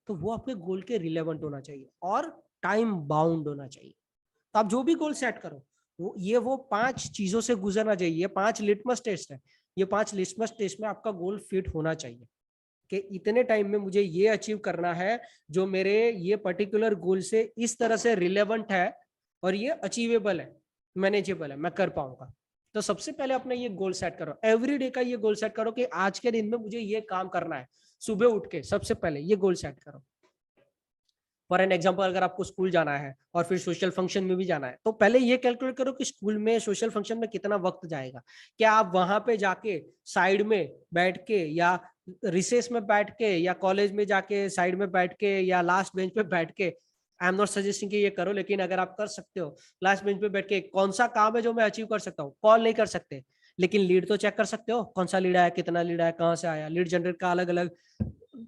तो वो आपके गोल के रिलेवेंट होना चाहिए और टाइम बाउंड होना चाहिए। तो आप जो भी गोल सेट करो वो 5 चीजों से गुजरना चाहिए। ये 5 लिटमस टेस्ट है। ये 5 लिटमस टेस्ट में आपका गोल फिट होना चाहिए कि इतने टाइम में मुझे ये अचीव करना है जो मेरे ये पर्टिकुलर गोल से इस तरह से रिलेवेंट है और ये अचीवेबल है, मैनेजेबल है, मैं कर पाऊंगा। तो सबसे पहले अपना ये गोल सेट करो, एवरी डे का ये गोल सेट करो कि आज के दिन में मुझे ये काम करना है। सुबह उठ के सबसे पहले ये गोल सेट करो। फॉर एन एग्जाम्पल, अगर आपको स्कूल जाना है और फिर सोशल फंक्शन में भी जाना है, तो पहले ये कैलकुलेट करो कि स्कूल में सोशल फंक्शन में कितना वक्त जाएगा। क्या आप वहां पे जाके साइड में बैठ के या रिसेस में बैठ के या कॉलेज में जाके साइड में बैठ के या लास्ट बेंच पे बैठ के, आई एम नॉट सजेस्टिंग कि ये करो, लेकिन अगर आप कर सकते हो लास्ट बेंच पे बैठ के कौन सा काम है जो मैं अचीव कर सकता हूँ, कॉल नहीं कर सकते लेकिन लीड तो चेक कर सकते हो, कौन सा लीड आया, कितना लीड आया, कहाँ से आया, लीड जनरेट का अलग अलग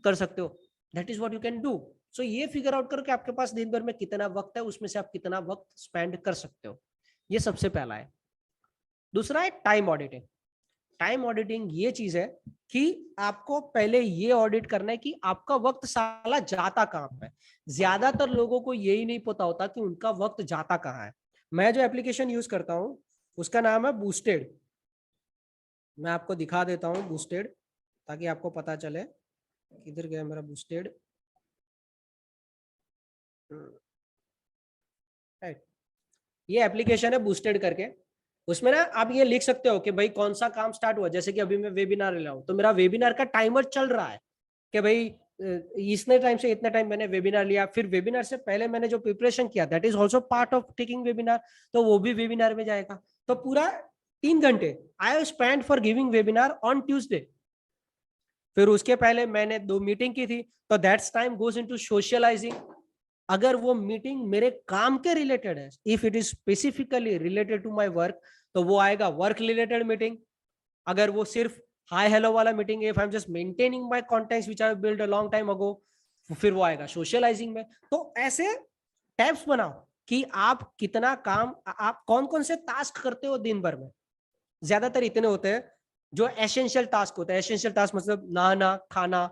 कर सकते हो। That is what you can do. So ये फिगर आउट करो कि आपके पास दिन भर में कितना वक्त है, उसमें से आप कितना वक्त स्पेंड कर सकते हो। ये सबसे पहला है। दूसरा है टाइम ऑडिटिंग। टाइम ऑडिटिंग ये चीज है कि आपको पहले ये ऑडिट करना है कि आपका वक्त साला जाता कहां पे है। ज्यादातर लोगों को यही नहीं पता होता कि उनका वक्त जाता कहाँ है। मैं जो एप्लीकेशन यूज करता हूं उसका नाम है बूस्टेड। मैं आपको दिखा देता हूं बूस्टेड ताकि आपको पता चले। किधर गया मेरा बूस्टेड? राइट, ये एप्लीकेशन है बूस्टेड करके। उसमें ना आप ये लिख सकते हो कि भाई कौन सा काम स्टार्ट हुआ। जैसे कि अभी मैं वेबिनार ले रहा हूँ तो मेरा वेबिनार का टाइमर चल रहा है कि भाई इतने टाइम से इतने टाइम मैंने वेबिनार लिया। फिर वेबिनार से पहले मैंने जो प्रिपरेशन किया that is also part of taking webinar, तो वो भी वेबिनार में जाएगा। तो पूरा 3 घंटे I have spend for giving webinar on Tuesday. फिर उसके पहले मैंने 2 मीटिंग की थी, तो that's time goes into socializing. अगर वो मीटिंग मेरे काम के रिलेटेड है, if it is specifically related to my work, तो वो आएगा वर्क रिलेटेड मीटिंग। अगर वो सिर्फ हाय हेलो वाला मीटिंग है, if I am just maintaining my contacts which I have build a long time ago, फिर वो आएगा सोशलाइजिंग में। तो ऐसे टैब्स बनाओ कि आप कितना काम, आप कौन कौन से टास्क करते हो दिन भर में। ज्यादातर इतने होते हैं जो एसेंशियल टास्क होते हैं। एसेंशियल टास्क मतलब नहाना, खाना,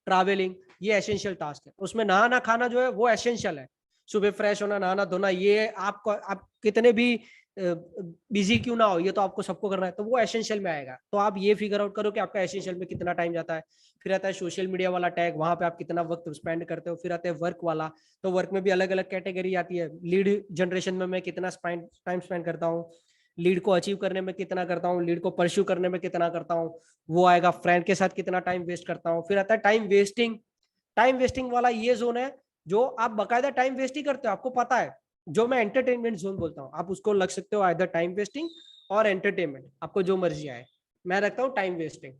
ट्रैवलिंग, ये एसेंशियल टास्क है। उसमें नहाना खाना जो है वो एसेंशियल है। सुबह फ्रेश होना, नहाना धोना, ये आपको, आप कितने भी बिजी क्यों ना हो, ये तो आपको सबको करना है, तो वो एसेंशियल में आएगा। तो आप ये फिगर आउट करो कि आपका एसेंशियल में कितना टाइम जाता है। फिर आता है सोशल मीडिया वाला टैग, वहां पे आप कितना वक्त स्पेंड करते हो। फिर आता है वर्क वाला, तो वर्क में भी अलग अलग कैटेगरी आती है। लीड जनरेशन में मैं कितना टाइम स्पेंड करता हूँ, लीड को अचीव करने में कितना करता हूँ, लीड को परस्यू करने में कितना करता हूँ, वो आएगा। फ्रेंड के साथ कितना टाइम वेस्ट करता हूँ। फिर आता है टाइम वेस्टिंग। टाइम वेस्टिंग वाला ये जोन है जो आप बकायदा टाइम वेस्ट ही करते हो, आपको पता है, जो मैं एंटरटेनमेंट जोन बोलता हूँ। आप उसको लग सकते हो आइदर टाइम वेस्टिंग और एंटरटेनमेंट, आपको जो मर्जी आए। मैं रखता हूँ टाइम वेस्टिंग।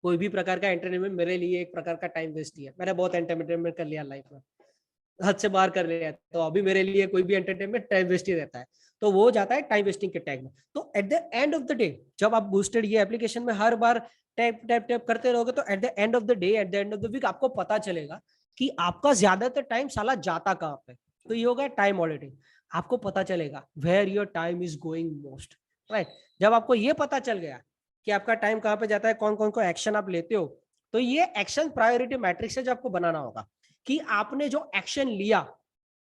कोई भी प्रकार का एंटरटेनमेंट मेरे लिए एक प्रकार का टाइम वेस्ट ही है। मैंने बहुत एंटरटेनमेंट कर लिया लाइफ में, हद से बाहर कर लिया, तो अभी मेरे लिए कोई भी एंटरटेनमेंट टाइम वेस्ट ही रहता है। तो वो जाता है टाइम वेस्टिंग के टैग में। तो at the end of the day, जब आप बूस्टेड ये एप्लीकेशन में हर बार टैप टैप टैप करते रहोगे, तो at the end of the day, at the end of the week, आपको पता चलेगा कि आपका ज्यादातर टाइम साला जाता कहाँ पे। तो ये होगा टाइम ऑडिटिंग। आपको पता चलेगा where your time is going most, right. जब आपको ये पता चल गया कि आपका टाइम कहाँ पे जाता है, कौन कौन को एक्शन आप लेते हो, तो ये एक्शन प्रायोरिटी मैट्रिक्स है जो आपको बनाना होगा कि आपने जो एक्शन लिया,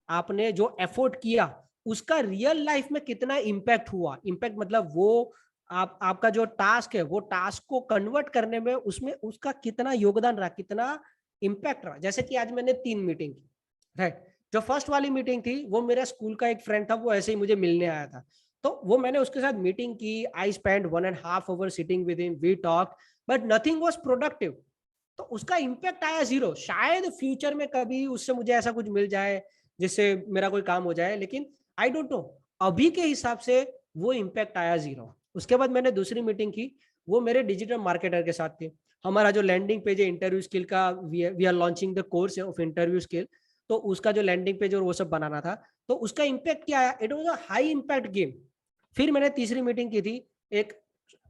आपने जो एफर्ट किया, उसका रियल लाइफ में कितना इंपैक्ट हुआ। इंपैक्ट मतलब वो आपका जो टास्क है, वो टास्क को कन्वर्ट करने में उसमें उसका कितना योगदान रहा, कितना इंपैक्ट रहा। जैसे कि आज मैंने 3 मीटिंग की, राइट। जो फर्स्ट वाली मीटिंग थी वो मेरा स्कूल का एक फ्रेंड था, वो ऐसे ही मुझे मिलने आया था, तो वो मैंने उसके साथ मीटिंग की। I spend 1.5 hour sitting with him, we talk, but nothing was productive. तो उसका इंपैक्ट आया 0। शायद फ्यूचर में कभी उससे मुझे ऐसा कुछ मिल जाए जिससे मेरा कोई काम हो जाए, लेकिन आई डोंट नो, अभी के हिसाब से वो इंपैक्ट आया 0। उसके बाद मैंने दूसरी मीटिंग की, वो मेरे डिजिटल मार्केटर के साथ थी। हमारा जो लैंडिंग पेज है इंटरव्यू स्किल का, we are launching the course of interview skill, तो उसका जो लैंडिंग पेज और वो सब बनाना था, तो उसका इंपैक्ट क्या आया, it was a high impact game. फिर मैंने तीसरी मीटिंग की थी एक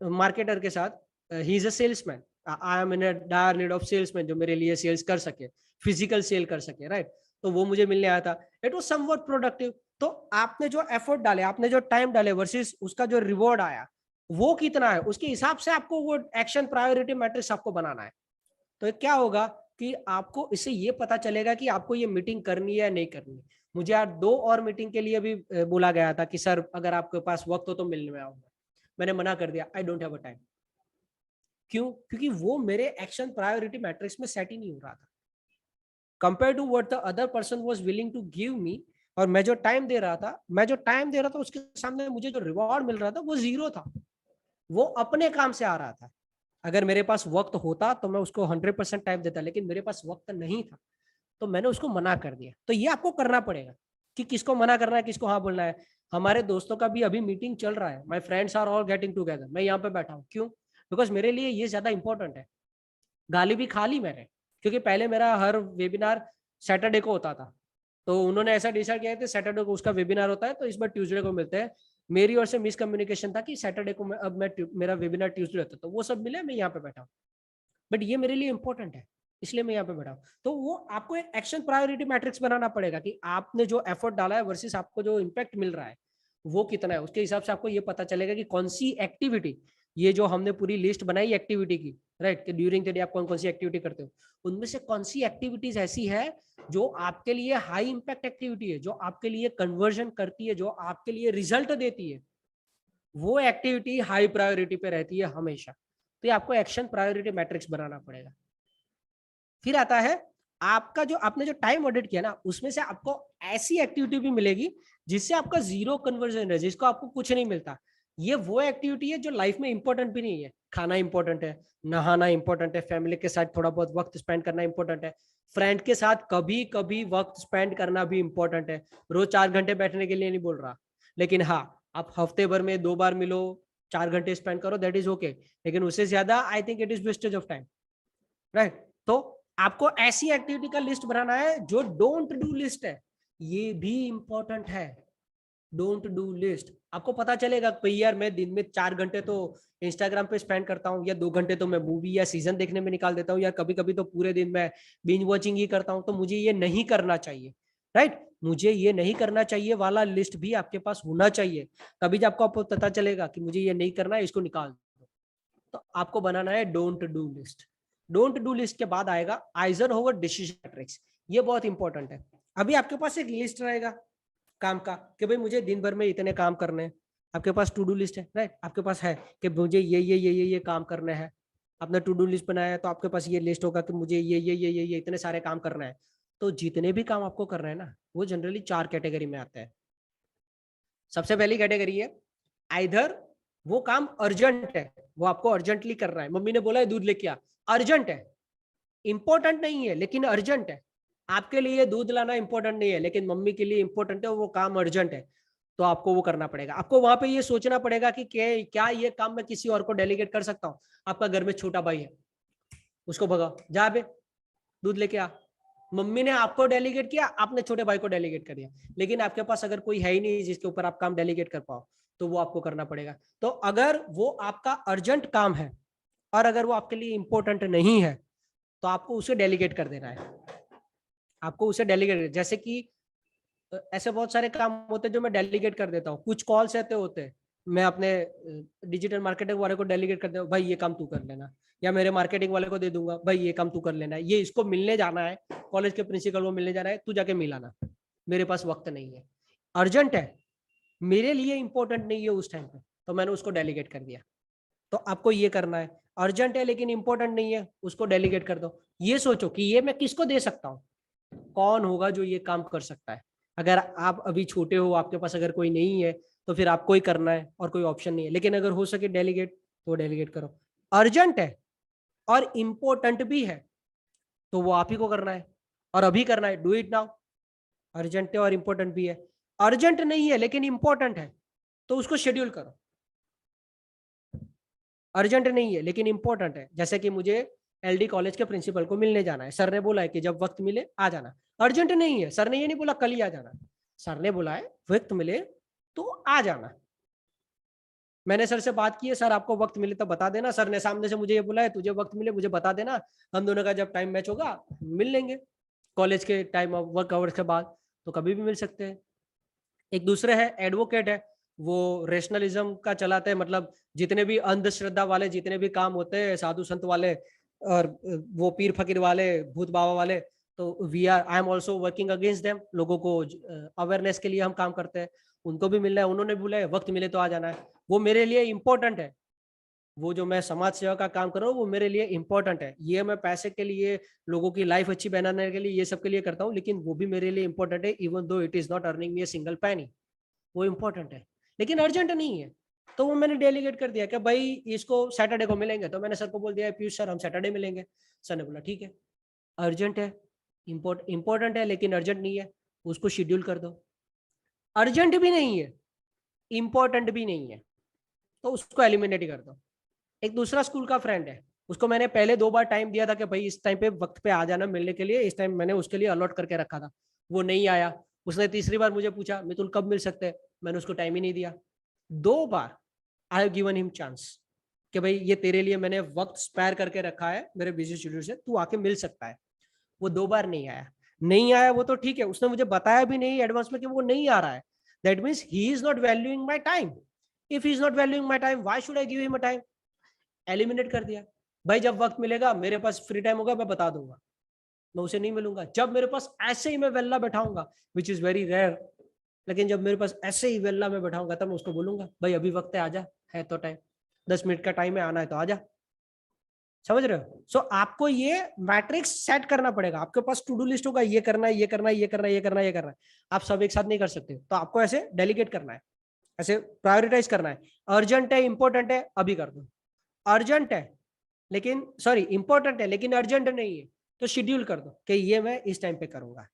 मार्केटर के साथ, he is a salesman, I am in a dire need of salesman जो मेरे लिए सेल्स कर सके, फिजिकल सेल कर सके, राइट? तो वो मुझे मिलने आया था, इट वाज समवट प्रोडक्टिव। तो आपने जो एफर्ट डाले, आपने जो टाइम डाले वर्सेस उसका जो रिवॉर्ड आया वो कितना है, उसके हिसाब से आपको वो एक्शन प्रायोरिटी मैट्रिक्स आपको बनाना है। तो क्या होगा कि आपको इससे ये पता चलेगा कि आपको ये मीटिंग करनी है या नहीं करनी है। मुझे आज 2 और मीटिंग के लिए भी बोला गया था कि सर अगर आपके पास वक्त हो तो मिलने में आऊंगा। मैंने मना कर दिया, I don't have a time. क्यों? क्योंकि वो मेरे एक्शन प्रायोरिटी मैट्रिक्स में सेट ही नहीं हो रहा था compare to what the other person was willing to give me. और मैं जो टाइम दे रहा था, उसके सामने मुझे जो रिवॉर्ड मिल रहा था वो जीरो था। वो अपने काम से आ रहा था। अगर मेरे पास वक्त होता तो मैं उसको 100% टाइम देता, लेकिन मेरे पास वक्त नहीं था तो मैंने उसको मना कर दिया। तो ये आपको करना पड़ेगा कि किसको मना करना है, किसको हाँ बोलना है। हमारे दोस्तों का भी अभी मीटिंग चल रहा है, my friends are all getting together, मैं यहाँ पे बैठा हूँ। क्यों? बिकॉज मेरे लिए ये ज्यादा इंपॉर्टेंट है। गाली भी खा ली मैंने, क्योंकि पहले मेरा हर वेबिनार सैटरडे को होता था। तो उन्होंने ऐसा डिसाइड किया था सैटरडे को उसका वेबिनार होता है, तो इस बार ट्यूसडे को मिलते हैं। मेरी ओर से मिसकम्युनिकेशन था कि सैटरडे को मेरा वेबिनार ट्यूसडे होता है, तो वो सब मिले, मैं यहाँ पे बैठा हूँ। बट ये मेरे लिए इंपॉर्टेंट है, इसलिए मैं यहाँ पे बैठा हूँ। तो वो आपको एक एक्शन प्रायोरिटी मैट्रिक्स बनाना पड़ेगा कि आपने जो एफर्ट डाला है वर्सेस आपको जो इम्पैक्ट मिल रहा है वो कितना है। उसके हिसाब से आपको ये पता चलेगा कि कौन सी एक्टिविटी, ये जो हमने पूरी लिस्ट बनाई एक्टिविटी की, राइट, कि ड्यूरिंग द डे आप कौन कौन सी एक्टिविटी करते हो, उनमें से कौन सी एक्टिविटीज ऐसी है जो आपके लिए हाई इंपैक्ट एक्टिविटी है, जो आपके लिए कन्वर्जन करती है, जो आपके लिए रिजल्ट देती है। वो एक्टिविटी हाई प्रायोरिटी पे रहती है हमेशा। तो ये आपको एक्शन प्रायोरिटी मैट्रिक्स बनाना पड़ेगा। फिर आता है आपका जो आपने जो टाइम ऑडिट किया ना, उसमें से आपको ऐसी एक्टिविटी भी मिलेगी जिससे आपका जीरो कन्वर्जन है, जिसको आपको कुछ नहीं मिलता। ये वो एक्टिविटी है जो लाइफ में इंपॉर्टेंट भी नहीं है। खाना इंपॉर्टेंट है, नहाना इंपॉर्टेंट है, फैमिली के साथ थोड़ा बहुत वक्त स्पेंड करना इंपॉर्टेंट है, फ्रेंड के साथ कभी कभी वक्त स्पेंड करना भी इंपॉर्टेंट है। रोज 4 घंटे बैठने के लिए नहीं बोल रहा, लेकिन हाँ, आप हफ्ते भर में 2 बार मिलो, 4 घंटे स्पेंड करो, दैट इज ओके। लेकिन उससे ज्यादा I think it is wastage of time, right? तो आपको ऐसी एक्टिविटी का लिस्ट बनाना है जो डोंट डू लिस्ट है। ये भी इंपॉर्टेंट है, डोंट डू लिस्ट। आपको पता चलेगा भाई यार मैं दिन में 4 घंटे तो इंस्टाग्राम पे स्पेंड करता हूँ, या 2 घंटे तो मैं मूवी या सीजन देखने में निकाल देता हूँ, या कभी कभी तो पूरे दिन मैं बिंज वॉचिंग ही करता हूँ। तो मुझे ये नहीं करना चाहिए, राइट? मुझे ये नहीं करना चाहिए वाला लिस्ट भी आपके पास होना चाहिए। तभी जब आपको पता चलेगा कि मुझे ये नहीं करना है, इसको निकाल दो। तो आपको बनाना है don't do list. Don't do list के बाद आएगा आइजनहोवर डिसीजन मैट्रिक्स। ये बहुत इंपॉर्टेंट है। अभी आपके पास एक लिस्ट रहेगा काम का कि भाई मुझे दिन भर में इतने काम करने हैं। आपके पास टू डू लिस्ट है, राइट? आपके पास है कि मुझे ये काम करने हैं। आपने टू डू लिस्ट बनाया है तो आपके पास ये लिस्ट होगा कि मुझे ये इतने सारे काम करना है। तो जितने भी काम आपको करना है ना, वो जनरली 4 कैटेगरी में आते हैं। सबसे पहली कैटेगरी है आइदर वो काम अर्जेंट है, वो आपको अर्जेंटली करना है। मम्मी ने बोला है दूध लेके आ, अर्जेंट है, इंपॉर्टेंट नहीं है लेकिन अर्जेंट है। आपके लिए दूध लाना इंपॉर्टेंट नहीं है लेकिन मम्मी के लिए इंपॉर्टेंट है, वो काम अर्जेंट है, तो आपको वो करना पड़ेगा। आपको वहां पे ये सोचना पड़ेगा कि क्या ये काम मैं किसी और को डेलीगेट कर सकता हूँ। आपका घर में छोटा भाई है, उसको भगाओ, जा बे दूध लेके आ। मम्मी ने आपको डेलीगेट किया, आपने छोटे भाई को डेलीगेट कर दिया, लेकिन आपके पास अगर कोई है ही नहीं जिसके ऊपर आप काम डेलीगेट कर पाओ, तो वो आपको करना पड़ेगा। तो अगर वो आपका अर्जेंट काम है और अगर वो आपके लिए इंपॉर्टेंट नहीं है, तो आपको उसे डेलीगेट कर देना है। आपको उसे डेलीगेट, जैसे कि ऐसे बहुत सारे काम होते हैं जो मैं डेलीगेट कर देता हूँ। कुछ कॉल्स ऐसे होते हैं, मैं अपने डिजिटल मार्केटिंग वाले को डेलीगेट कर देता हूँ, भाई ये काम तू कर लेना, या मेरे मार्केटिंग वाले को दे दूंगा, भाई ये काम तू कर लेना है, ये इसको मिलने जाना है, कॉलेज के प्रिंसिपल को मिलने जाना है, तू जाके मिलाना, मेरे पास वक्त नहीं है, अर्जेंट है, मेरे लिए इंपॉर्टेंट नहीं है उस टाइम पे, तो मैंने उसको डेलीगेट कर दिया। तो आपको ये करना है, अर्जेंट है लेकिन इंपॉर्टेंट नहीं है, उसको डेलीगेट कर दो। ये सोचो कि ये मैं किसको दे सकता हूँ, कौन होगा जो ये काम कर सकता है। अगर आप अभी छोटे हो, आपके पास अगर कोई नहीं है, तो फिर आपको ही करना है और कोई ऑप्शन नहीं है। लेकिन अगर हो सके डेलीगेट, तो डेलीगेट करो। अर्जेंट है और इंपॉर्टेंट भी है, तो वो आप ही को करना है और अभी करना है, डू इट नाउ। अर्जेंट है और इंपॉर्टेंट भी है। अर्जेंट नहीं है लेकिन इंपॉर्टेंट है, तो उसको शेड्यूल करो। अर्जेंट नहीं है लेकिन इंपॉर्टेंट है, जैसे कि मुझे एलडी कॉलेज के प्रिंसिपल को मिलने जाना है, सर ने बोला है कि जब वक्त मिले आ जाना। अर्जेंट नहीं है, सर ने ये नहीं बोला कल ही आ जाना, सर ने बोला है वक्त मिले तो आ जाना। मैंने सर से बात की है, सर आपको वक्त मिले तो बता देना, सर ने सामने से मुझे ये बोला है तुझे वक्त मिले मुझे बता देना, हम दोनों का जब टाइम मैच होगा मिल लेंगे, कॉलेज के टाइम वर्क आवर्स के बाद तो कभी भी मिल सकते हैं। एक दूसरे है एडवोकेट है, वो रेशनलिज्म का चलाते हैं, मतलब जितने भी अंधश्रद्धा वाले जितने भी काम होते हैं साधु संत वाले और वो पीर फकीर वाले भूत बाबा वाले, तो I am also working against them. लोगों को अवेयरनेस के लिए हम काम करते हैं, उनको भी मिलना है, उन्होंने बोला है वक्त मिले तो आ जाना है, वो मेरे लिए इंपॉर्टेंट है। वो जो मैं समाज सेवा का काम कर रहा हूँ वो मेरे लिए इंपॉर्टेंट है, ये मैं पैसे के लिए लोगों की लाइफ अच्छी बनाने के लिए ये सब के लिए करता हूँ, लेकिन वो भी मेरे लिए इंपॉर्टेंट है, even though it is not earning me a single पैनी, वो इंपॉर्टेंट है लेकिन अर्जेंट नहीं है। तो वो मैंने डेलीगेट कर दिया कि भाई इसको सैटरडे को मिलेंगे, तो मैंने सर को बोल दिया पीयूष सर हम सैटरडे मिलेंगे। सर ने बोला ठीक है, अर्जेंट है, इंपॉर्टेंट है लेकिन अर्जेंट नहीं है, उसको शेड्यूल कर दो। अर्जेंट भी नहीं है, इंपॉर्टेंट भी नहीं है, तो उसको एलिमिनेट ही कर दो। एक दूसरा स्कूल का फ्रेंड है, उसको मैंने पहले 2 बार टाइम दिया था कि भाई इस टाइम पे वक्त पे आ जाना मिलने के लिए, इस टाइम मैंने उसके लिए अलॉट करके रखा था, वो नहीं आया। उसने तीसरी बार मुझे पूछा मितुल कब मिल सकते हैं, मैंने उसको टाइम ही नहीं दिया। 2 बार I have given him chance कि भाई ये तेरे लिए मैंने वक्त स्पेयर करके रखा है मेरे बिजी शेड्यूल से, तू आके मिल सकता है। वो 2 बार नहीं आया, नहीं आया वो तो ठीक है, उसने मुझे बताया भी नहीं एडवांस में कि वो नहीं आ रहा है, that means he is not valuing my time. If he is not valuing my time why should I give him a time, eliminate कर दिया। भाई जब वक्त मिलेगा मेरे पास फ्री टाइम होगा मैं बता दूंगा, मैं उसे नहीं मिलूंगा। जब मेरे पास ऐसे ही मैं Velha बैठाऊंगा which is very rare, लेकिन जब मेरे पास ऐसे ही वेल्ला में बैठाऊंगा तब मैं उसको बोलूंगा भाई अभी वक्त है आजा, है तो टाइम 10 मिनट का टाइम है, आना है तो आजा। समझ रहे हो? सो आपको ये मैट्रिक्स सेट करना पड़ेगा, आपके पास टू डू लिस्ट होगा, ये करना है ये करना है ये करना है ये करना है ये करना है, आप सब एक साथ नहीं कर सकते, तो आपको ऐसे डेलीगेट करना है, ऐसे प्रायोरिटाइज करना है। अर्जेंट है इंपॉर्टेंट है अभी कर दो, अर्जेंट है लेकिन सॉरी इंपॉर्टेंट है लेकिन अर्जेंट नहीं है तो शेड्यूल कर दो कि ये मैं इस टाइम पे करूंगा।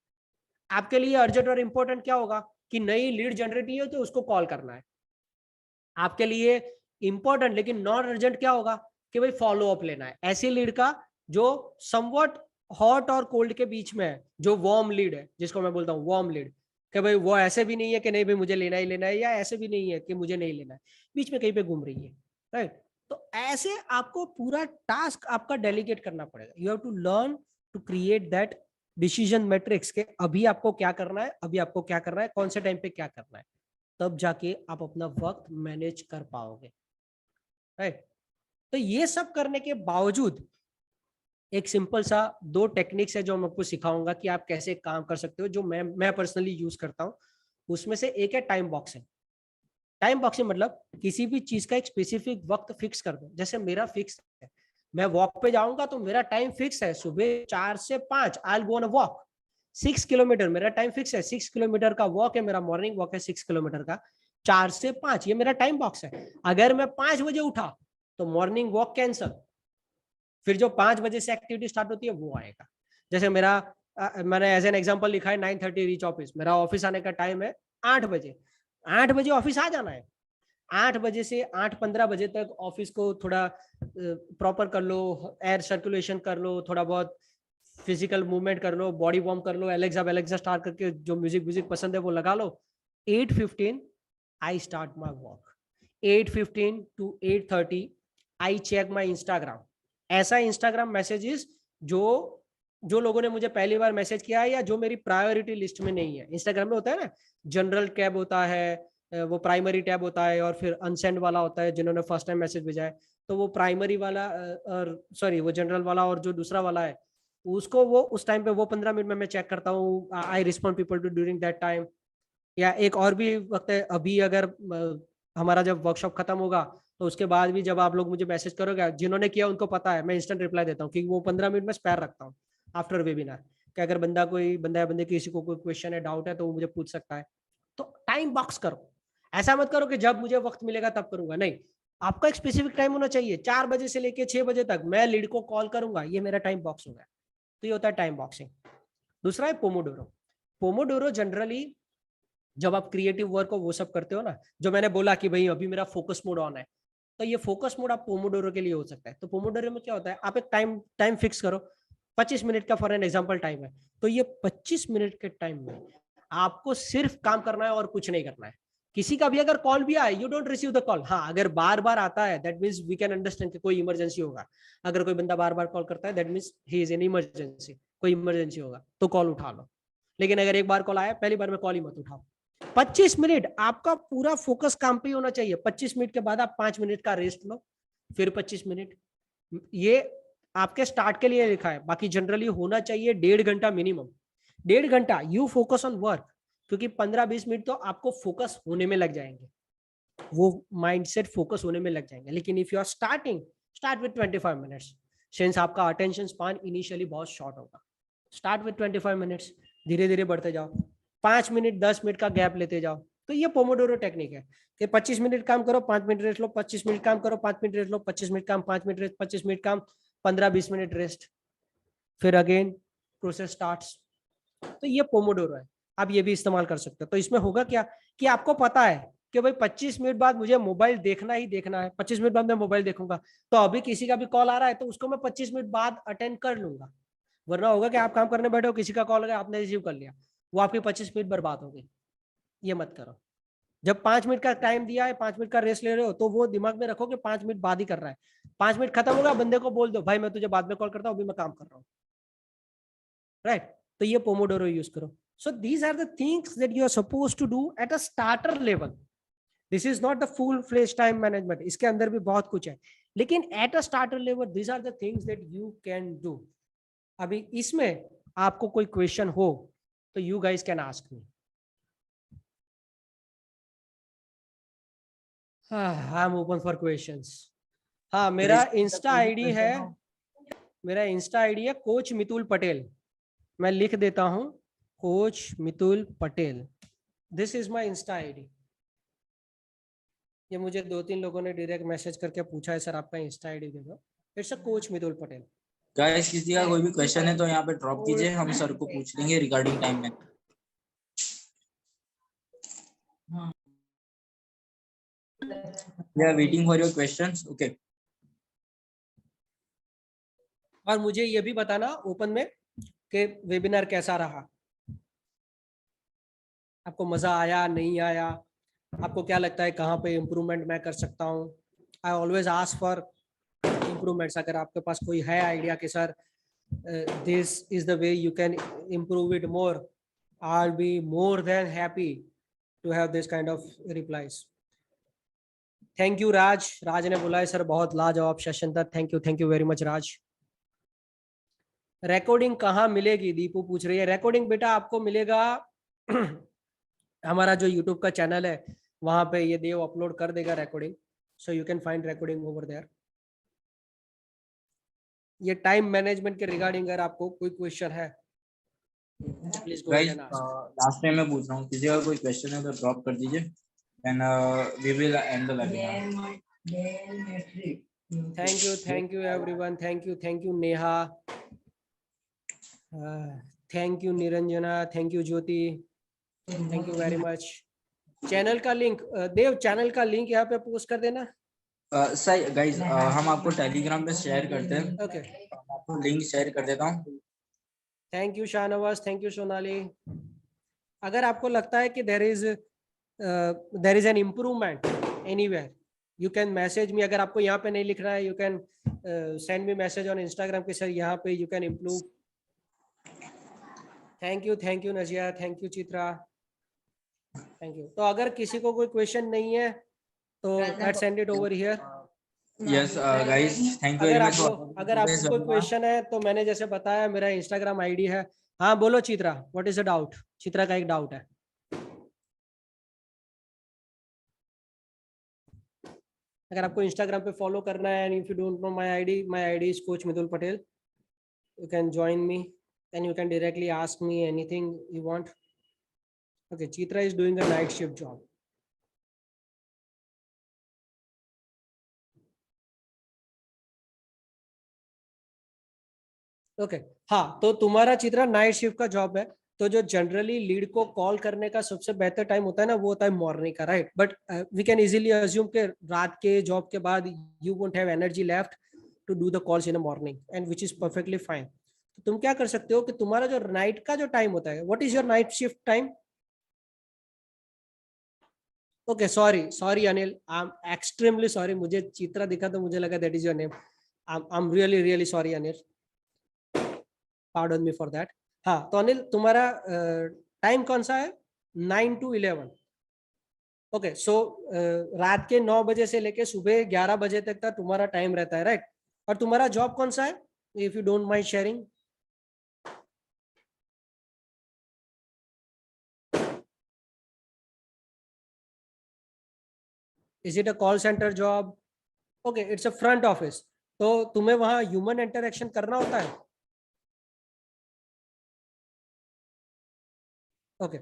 आपके लिए अर्जेंट और इंपॉर्टेंट क्या होगा कि नई लीड जनरेट नहीं हो तो उसको कॉल करना है। आपके लिए इंपॉर्टेंट लेकिन नॉन अर्जेंट क्या होगा कि भाई फॉलो अप लेना है ऐसी लीड का जो समवट हॉट और कोल्ड के बीच में है, जो वार्म लीड है, जिसको मैं बोलता हूँ वार्म लीड, कि भाई वो ऐसे भी नहीं है कि नहीं भाई मुझे लेना ही लेना है, या ऐसे भी नहीं है कि मुझे नहीं लेना है, बीच में कहीं पे घूम रही है, राइट। तो ऐसे आपको पूरा टास्क आपका डेलीगेट करना पड़ेगा, you have to learn to create that decision matrix के अभी आपको क्या करना है, अभी आपको क्या करना है, कौन से टाइम पे क्या करना है, तब जाके आप अपना वक्त मैनेज कर पाओगे, राइट। तो ये सब करने के बावजूद एक सिंपल सा 2 टेक्निक्स है जो मैं आपको सिखाऊंगा कि आप कैसे काम कर सकते हो, जो मैं पर्सनली यूज करता हूँ। उसमें से एक है टाइम बॉक्सिंग। टाइम बॉक्सिंग मतलब किसी भी चीज का एक स्पेसिफिक वक्त फिक्स कर दो, जैसे मेरा फिक्स है मैं वॉक पे जाऊंगा तो मेरा टाइम फिक्स है सुबह 4 से 5 I will go on a walk 6 kilometre, मेरा टाइम फिक्स है 6 किलोमीटर का वॉक है, मेरा मॉर्निंग वॉक है 6 किलोमीटर का 4 से 5, ये मेरा टाइम बॉक्स है। अगर मैं 5 बजे उठा तो मॉर्निंग वॉक कैंसल, फिर जो 5 बजे से एक्टिविटी स्टार्ट होती है वो आएगा। जैसे मेरा मैंने एज एन एग्जांपल लिखा है 9:30 रीच ऑफिस, मेरा ऑफिस आने का टाइम है 8 बजे, 8 बजे ऑफिस आ जाना है। 8 बजे से 8:15 बजे तक ऑफिस को थोड़ा प्रॉपर कर लो, एयर सर्कुलेशन कर लो, थोड़ा बहुत फिजिकल मूवमेंट कर लो, बॉडी वार्म कर लो, एलेक्सा स्टार्ट करके जो म्यूजिक पसंद है वो लगा लो। 8:15 I start my walk, 8:15 to 8:30 I check my Instagram. ऐसा इंस्टाग्राम मैसेजेस जो जो लोगों ने मुझे पहली बार मैसेज किया है या जो मेरी प्रायोरिटी लिस्ट में नहीं है। इंस्टाग्राम में होता है ना जनरल टैब होता है, वो प्राइमरी टैब होता है, और फिर अनसेंड वाला होता है जिन्होंने फर्स्ट टाइम मैसेज भेजा है, तो वो प्राइमरी वाला और सॉरी वो जनरल वाला और जो दूसरा वाला है उसको वो उस टाइम पे वो 15 मिनट में मैं चेक करता हूँ, I respond people to during that time. या एक और भी वक्त है, अभी अगर हमारा जब वर्कशॉप खत्म होगा तो उसके बाद भी जब आप लोग मुझे मैसेज करोगे, जिन्होंने किया उनको पता है मैं इंस्टेंट रिप्लाई देता हूँ, क्योंकि वो 15 मिनट में स्पेयर रखता हूँ आफ्टर वेबिनार, कि अगर बंदा या बंदे किसी को कोई क्वेश्चन है डाउट है तो वो मुझे पूछ सकता है। तो टाइम बॉक्स करो, ऐसा मत करो कि जब मुझे वक्त मिलेगा तब करूंगा, नहीं, आपका एक स्पेसिफिक टाइम होना चाहिए, 4 बजे से लेके 6 बजे तक मैं लीड को कॉल करूंगा, ये मेरा टाइम बॉक्स होगा। तो ये होता है टाइम बॉक्सिंग। दूसरा है पोमोडोरो। पोमोडोरो जनरली जब आप क्रिएटिव वर्क को वो सब करते हो ना, जो मैंने बोला कि भाई अभी मेरा फोकस मोड ऑन है, तो ये फोकस मोड आप पोमोडोरो के लिए हो सकता है। तो पोमोडोरो में क्या होता है, आप एक टाइम फिक्स करो, 25 मिनट का फॉर एन एग्जांपल टाइम है, तो ये 25 मिनट के टाइम में आपको सिर्फ काम करना है और कुछ नहीं करना है। किसी का भी अगर कॉल भी आए, you don't receive the call. हाँ, अगर बार बार आता है that means we can understand कि कोई इमरजेंसी होगा। अगर कोई बंदा बार बार कॉल करता है that means he is in emergency, कोई इमरजेंसी होगा तो कॉल उठा लो। लेकिन अगर एक बार कॉल आया, पहली बार में कॉल ही मत उठाओ। 25 मिनट आपका पूरा फोकस काम पे होना चाहिए। 25 मिनट के बाद आप 5 मिनट का रेस्ट लो, फिर 25 मिनट। ये आपके स्टार्ट के लिए लिखा है, बाकी जनरली होना चाहिए 1.5 घंटा मिनिमम। 1.5 घंटा यू फोकस ऑन वर्क, क्योंकि 15-20 मिनट तो आपको फोकस होने में लग जाएंगे, वो माइंडसेट फोकस होने में लग जाएंगे। लेकिन if you are start with 25 minutes, since आपका अटेंशन स्पान इनिशियली बहुत शॉर्ट होगा। स्टार्ट विद 25 मिनट्स, धीरे धीरे बढ़ते जाओ, 5 मिनट 10 मिनट का गैप लेते जाओ। तो ये पोमोडोरो टेक्निक है कि 25 मिनट काम करो, 5 मिनट रेस्ट लो, 25 मिनट काम करो, 5 मिनट रेस्ट लो, 25 मिनट काम, 5 मिनट रेस्ट, 25 मिनट काम, 15-20 मिनट रेस्ट, फिर अगेन प्रोसेस स्टार्ट्स। तो ये पोमोडोरो है, आप ये भी इस्तेमाल कर सकते हो। तो इसमें होगा क्या कि आपको पता है कि भाई 25 मिनट बाद मुझे मोबाइल देखना ही देखना है, 25 मिनट बाद मैं मोबाइल देखूंगा। तो अभी किसी का भी कॉल आ रहा है तो उसको मैं 25 मिनट बाद अटेंड कर लूंगा। वरना होगा कि आप काम करने बैठे हो, किसी का कॉल आया, आपने रिसीव कर लिया, वो आपकी 25 मिनट बर्बाद हो गई। ये मत करो। जब 5 मिनट का टाइम दिया है, 5 मिनट का रेस्ट ले रहे हो, तो वो दिमाग में रखो कि 5 मिनट बाद ही कर रहा है। 5 मिनट खत्म होगा, बंदे को बोल दो भाई मैं तुझे बाद में कॉल करता हूँ, अभी मैं काम कर रहा हूँ। राइट? तो ये पोमोडोरो यूज करो। So these are the things that you are supposed to do at a starter level. This is not the full-fledged time management. इसके अंदर भी बहुत कुछ है, लेकिन at a starter level, these are the things that you can do. अभी इसमें आपको कोई क्वेश्चन हो तो you guys can ask me. I'm open for questions. हाँ, मेरा इंस्टा आईडी है, मेरा इंस्टा आईडी है कोच मितुल पटेल। मैं लिख देता हूं, coach Mitul Patel, this is my Insta ID. ये मुझे 2-3 लोगों ने डायरेक्ट मैसेज करके पूछा है सर आपका इंस्टा आईडी दे दो। It's a coach Mitul Patel. Guys किसी का कोई भी क्वेश्चन है तो यहाँ पे ड्रॉप कीजिए, हम सर को पूछ लेंगे रिगार्डिंग टाइम में। We are waiting for your questions. Okay. और मुझे ये भी बताना ओपन में कि वेबिनार कैसा रहा, आपको मजा आया नहीं आया, आपको क्या लगता है कहाँ पे इम्प्रूवमेंट मैं कर सकता हूँ। I always ask for improvements. अगर आपके पास कोई है आइडिया कि sir this is the way you can improve it more, I will be more than happy to have this kind of replies. Thank you Raj, Raj ने बोला है सर बहुत लाजवाब सेशन था, thank you very much Raj. Recording कहाँ मिलेगी, दीपू पूछ रही है। रिकॉर्डिंग बेटा आपको मिलेगा हमारा जो यूट्यूब का चैनल है वहां पे ये देव अपलोड कर देगा recording, so you can find recording over there. ये टाइम मैनेजमेंट के रिगार्डिंग अगर आपको कोई क्वेश्चन है please go ahead and ask. Last time मैं पूछ रहा हूँ, किसी का कोई क्वेश्चन है तो ड्रॉप कर दीजिए and we will end the webinar. Thank you everyone, thank you Neha, thank you Niranjana, thank you Jyoti, thank you very much. Channel का लिंक देव, चैनल का लिंक यहाँ पे पोस्ट कर देना। सही गाइस, हम आपको टेलीग्राम पे शेयर करते हैं। ओके, आपको लिंक शेयर कर देता हूँ। Thank you Shahnawaz, thank you Sonali. अगर आपको लगता है कि there is an improvement anywhere, you can message me. अगर आपको यहाँ पे नहीं लिख रहा है, you can send me message on Instagram के सर यहाँ पे you can improve. Thank you nausea, thank you Chitra, thank you. तो अगर किसी को कोई क्वेश्चन नहीं है तो let's send it over here. Yes guys, thank you very much. अगर आपको कोई क्वेश्चन है तो मैंने जैसे बताया मेरा इंस्टाग्राम आईडी है। हाँ बोलो Chitra, what is the doubt? Chitra का एक डाउट है। अगर आपको इंस्टाग्राम पे फॉलो करना है and if you don't no my ID is coach Mitul Patel, you can join me and you can directly ask me anything you want. Okay, Chitra is doing a night shift job. Okay, हाँ तो तुम्हारा Chitra night shift का job है, तो जो generally lead को call करने का सबसे बेहतर टाइम होता है ना, वो होता है मॉर्निंग का, right? But we can easily assume के रात के जॉब के बाद you won't have energy left to do the calls in the morning and which is perfectly fine. तो तुम क्या कर सकते हो कि तुम्हारा जो नाइट का जो टाइम होता है, what is your night shift time? Okay, sorry Anil, I am extremely sorry, मुझे चित्रा दिखा तो मुझे लगा that is your name. I am really really sorry Anil, pardon me for that. हाँ, तो अनिल तुम्हारा टाइम कौन सा है? 9 to 11। ओके, सो रात के 9 बजे से लेके सुबह 11 बजे तक का तुम्हारा टाइम रहता है, राइट? और तुम्हारा जॉब कौन सा है, if you don't mind sharing? Is it a call center job? Okay, it's a front office. तो तुम्हें वहां ह्यूमन इंटरेक्शन करना होता है? Okay,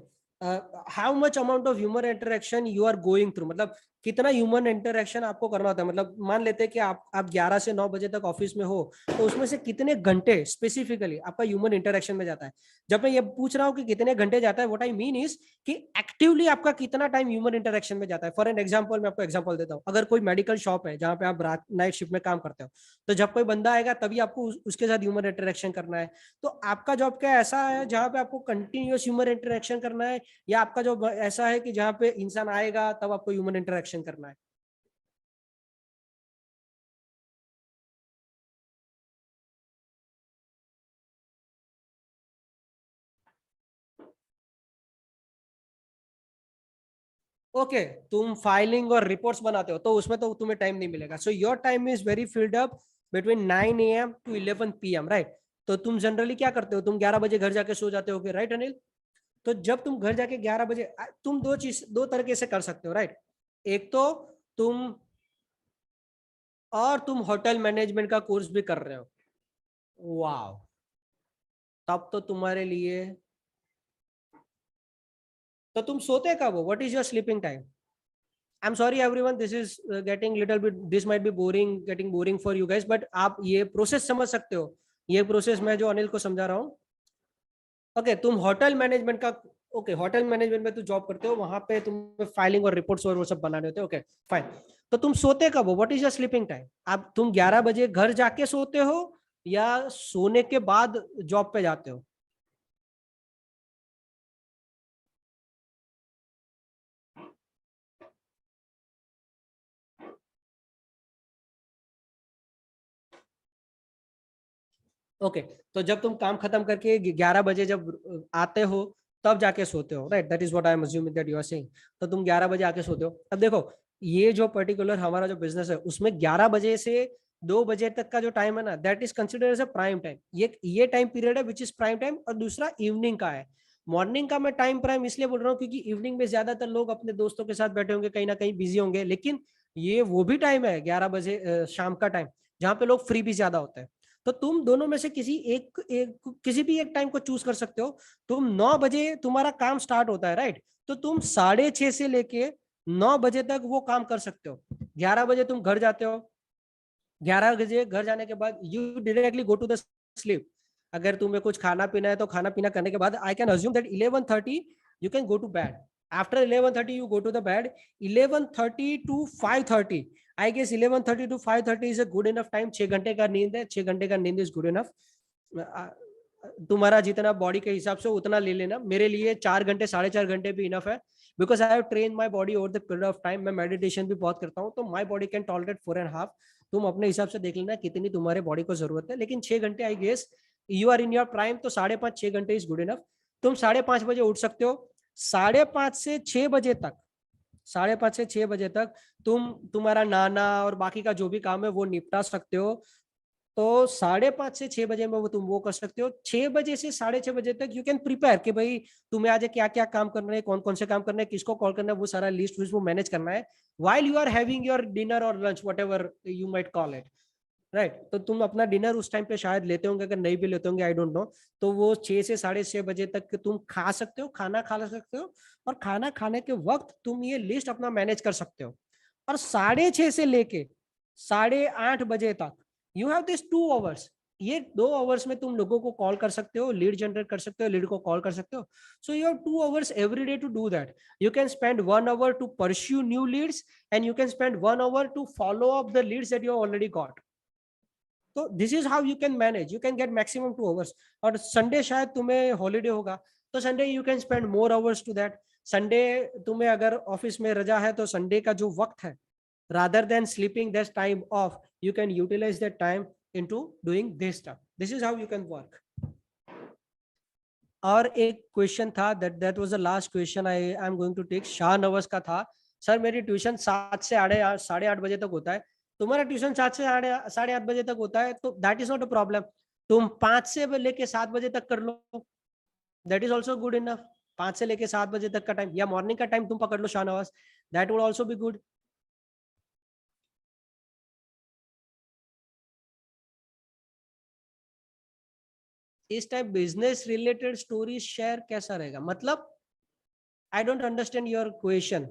how much amount of human interaction you are going through, मतलब कितना ह्यूमन इंटरेक्शन आपको करना होता है? मतलब मान लेते हैं कि आप 11 से 9 बजे तक ऑफिस में हो, तो उसमें से कितने घंटे स्पेसिफिकली आपका ह्यूमन इंटरेक्शन में जाता है? जब मैं ये पूछ रहा हूँ कि कितने घंटे जाता है, व्हाट आई मीन इज कि एक्टिवली आपका कितना टाइम ह्यूमन इंटरेक्शन में जाता है। फॉर एन एग्जाम्पल, मैं आपको एग्जाम्पल देता हूँ। अगर कोई मेडिकल शॉप है जहाँ पे आप रात नाइट शिफ्ट में काम करते हो, तो जब कोई बंदा आएगा तभी आपको उसके साथ ह्यूमन इंटरेक्शन करना है। तो आपका जॉब क्या ऐसा है जहाँ पे आपको कंटिन्यूअस ह्यूमन इंटरेक्शन करना है, या आपका जो ऐसा है कि जहां पे इंसान आएगा तब आपको ह्यूमन इंटरेक्शन करना है? ओके, तुम फाइलिंग और रिपोर्ट्स बनाते हो तो उसमें तो तुम्हें टाइम नहीं मिलेगा। So your time is very filled up between 9 AM to 11 PM, right? तो तुम जनरली क्या करते हो? तुम 11 बजे घर जाके सो जाते हो, राइट अनिल? तो जब तुम घर जाके 11 बजे, तुम दो तरीके से कर सकते हो, राइट? एक तो तुम तुम होटल मैनेजमेंट का कोर्स भी कर रहे हो। वाह, तब तो तुम्हारे लिए, तो तुम सोते कब हो? What is your sleeping time? I'm sorry everyone, this is getting little bit, this might be boring, getting boring for you guys, but आप ये प्रोसेस समझ सकते हो? ये प्रोसेस मैं जो अनिल को समझा रहा हूँ। ओके, तुम होटल मैनेजमेंट का, ओके, होटल मैनेजमेंट में तुम जॉब करते हो, वहां पे तुम्हें फाइलिंग और रिपोर्ट्स और वो सब बनाने होते हैं। Okay, fine. तो तुम सोते कब हो? What is your sleeping time? आप तुम 11 बजे घर जाके सोते हो, या सोने के बाद जॉब पे जाते हो? ओके, तो जब तुम काम खत्म करके 11 बजे जब आते हो, तब जाके सोते हो, right? That is what I am assuming that you are saying. तो तुम 11 बजे आके सोते हो। अब देखो, ये जो पर्टिकुलर हमारा जो बिजनेस है, उसमें 11 बजे से 2 बजे तक का जो टाइम है ना, that is considered as a prime time. ये टाइम पीरियड है विच इज प्राइम टाइम, और दूसरा इवनिंग का है। मॉर्निंग का मैं टाइम प्राइम इसलिए बोल रहा हूँ क्योंकि इवनिंग में ज्यादातर लोग अपने दोस्तों के साथ बैठे होंगे, कहीं ना कहीं बिजी होंगे, लेकिन ये वो भी टाइम है 11 बजे शाम का टाइम, जहाँ पे लोग फ्री भी ज्यादा होते हैं। तो तुम दोनों में से किसी भी एक टाइम को चूज कर सकते हो। तुम 9 बजे तुम्हारा काम स्टार्ट होता है, राइट? तो तुम 6:30 से लेके 9 बजे तक वो काम कर सकते हो। 11 बजे तुम घर जाते हो, 11 बजे घर जाने के बाद you directly go to the sleep. अगर तुम्हें कुछ खाना पीना है तो खाना पीना करने के बाद I can assume that 11:30 you can go to bed. After 11:30 you go to the bed। 11:30 to 5:30, I guess 11:30 to 5:30 is a good enough time. 6 घंटे का नींद है, 6 घंटे का नींद इज गुड इनफ। तुम्हारा जितना बॉडी के हिसाब से उतना ले लेना। मेरे लिए 4 घंटे 4.5 घंटे भी इनफ है, because I have train my body over the period of time. मैं मेडिटेशन भी बहुत करता हूँ, तो माई बॉडी कैन टॉलरेट 4.5। तुम अपने हिसाब से देख लेना कितनी तुम्हारे बॉडी को जरूरत है, लेकिन 6 घंटे I guess you are in your prime, तो 5.5 6 घंटे इज गुड इनफ। तुम 5:30 बजे उठ सकते हो। 5:30 से 6 बजे तक, 5:30 से 6 बजे तक तुम्हारा नाना और बाकी का जो भी काम है वो निपटा सकते हो। तो 5:30 से 6 बजे में वो तुम वो कर सकते हो। 6 बजे से 6:30 बजे तक यू कैन प्रिपेयर कि भाई तुम्हें आज क्या क्या काम करना है, कौन कौन से काम करना है, किसको कॉल करना है, वो सारा लिस्ट वो मैनेज करना है while you are having your dinner or lunch whatever you might call it, right? तो तुम अपना डिनर उस टाइम पे शायद लेते होंगे, अगर नहीं भी लेते होंगे आई डोंट नो। तो वो 6 से 6:30 बजे तक तुम खा सकते हो, खाना खा सकते हो। और खाना खाने के वक्त तुम ये लिस्ट अपना मैनेज कर सकते हो। और 6:30 से लेके 8:30 बजे तक यू हैव दिस 2 आवर्स। ये 2 आवर्स में तुम लोगों को कॉल कर सकते हो, लीड जनरेट कर सकते हो, लीड को कॉल कर सकते हो। So you have 2 hours every day to do that. You can spend 1 hour to pursue new leads, and you can spend 1 hour to follow up the leads that you have already got. तो this is how you can manage, you can get maximum 2 hours. और Sunday शायद तुम्हें holiday होगा, तो Sunday you can spend more hours to that. Sunday तुम्हें अगर office में रजा है तो संडे का जो वक्त है, rather than sleeping this time off, you can utilize that time into doing this stuff. This is how you can work. और एक क्वेश्चन था, that was the last question I am going to take. Shah Nawaz का था, sir मेरी tuition 7 से 8:30 बजे तक होता है, तुम्हारा ट्यूशन 7 से 8:30 बजे तक होता है, तो that is not a problem. तुम 5 से लेके 7 बजे तक कर लो, that is also good enough. 5 से लेके 7 बजे तक का टाइम या मॉर्निंग का टाइम तुम पकड़ लो Shahnawaz, that would also be good. इस type business related story share कैसा रहेगा, मतलब I don't understand your question.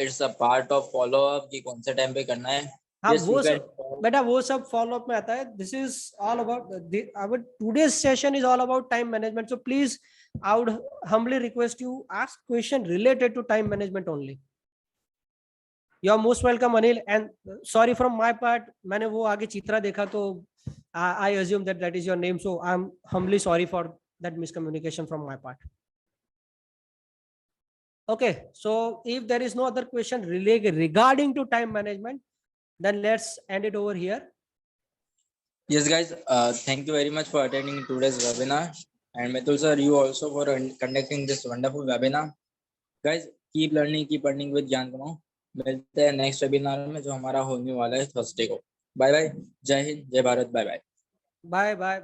It's a part of follow up कि कौन से टाइम पे करना है. हाँ Yes, वो you can- सब बेटा वो सब फॉलो अप में आता है. This is all about our today's session is all about time management. So please I would humbly request you ask question related to time management only. You are most welcome Anil, and sorry from my part, मैंने वो आगे चित्रा देखा तो I assume that that is your name, so I am humbly sorry for that miscommunication from my part. Okay, so if there is no other question regarding to time management, then let's end it over here. Yes, guys. Thank you very much for attending today's webinar, and Mitul sir, you also for conducting this wonderful webinar. Guys, keep learning, keep earning with ज्ञान कमाओ. मिलते हैं next webinar में जो हमारा होने वाला है थर्सडे को. Bye bye. जय हिंद, जय Bharat. Bye bye. Bye bye.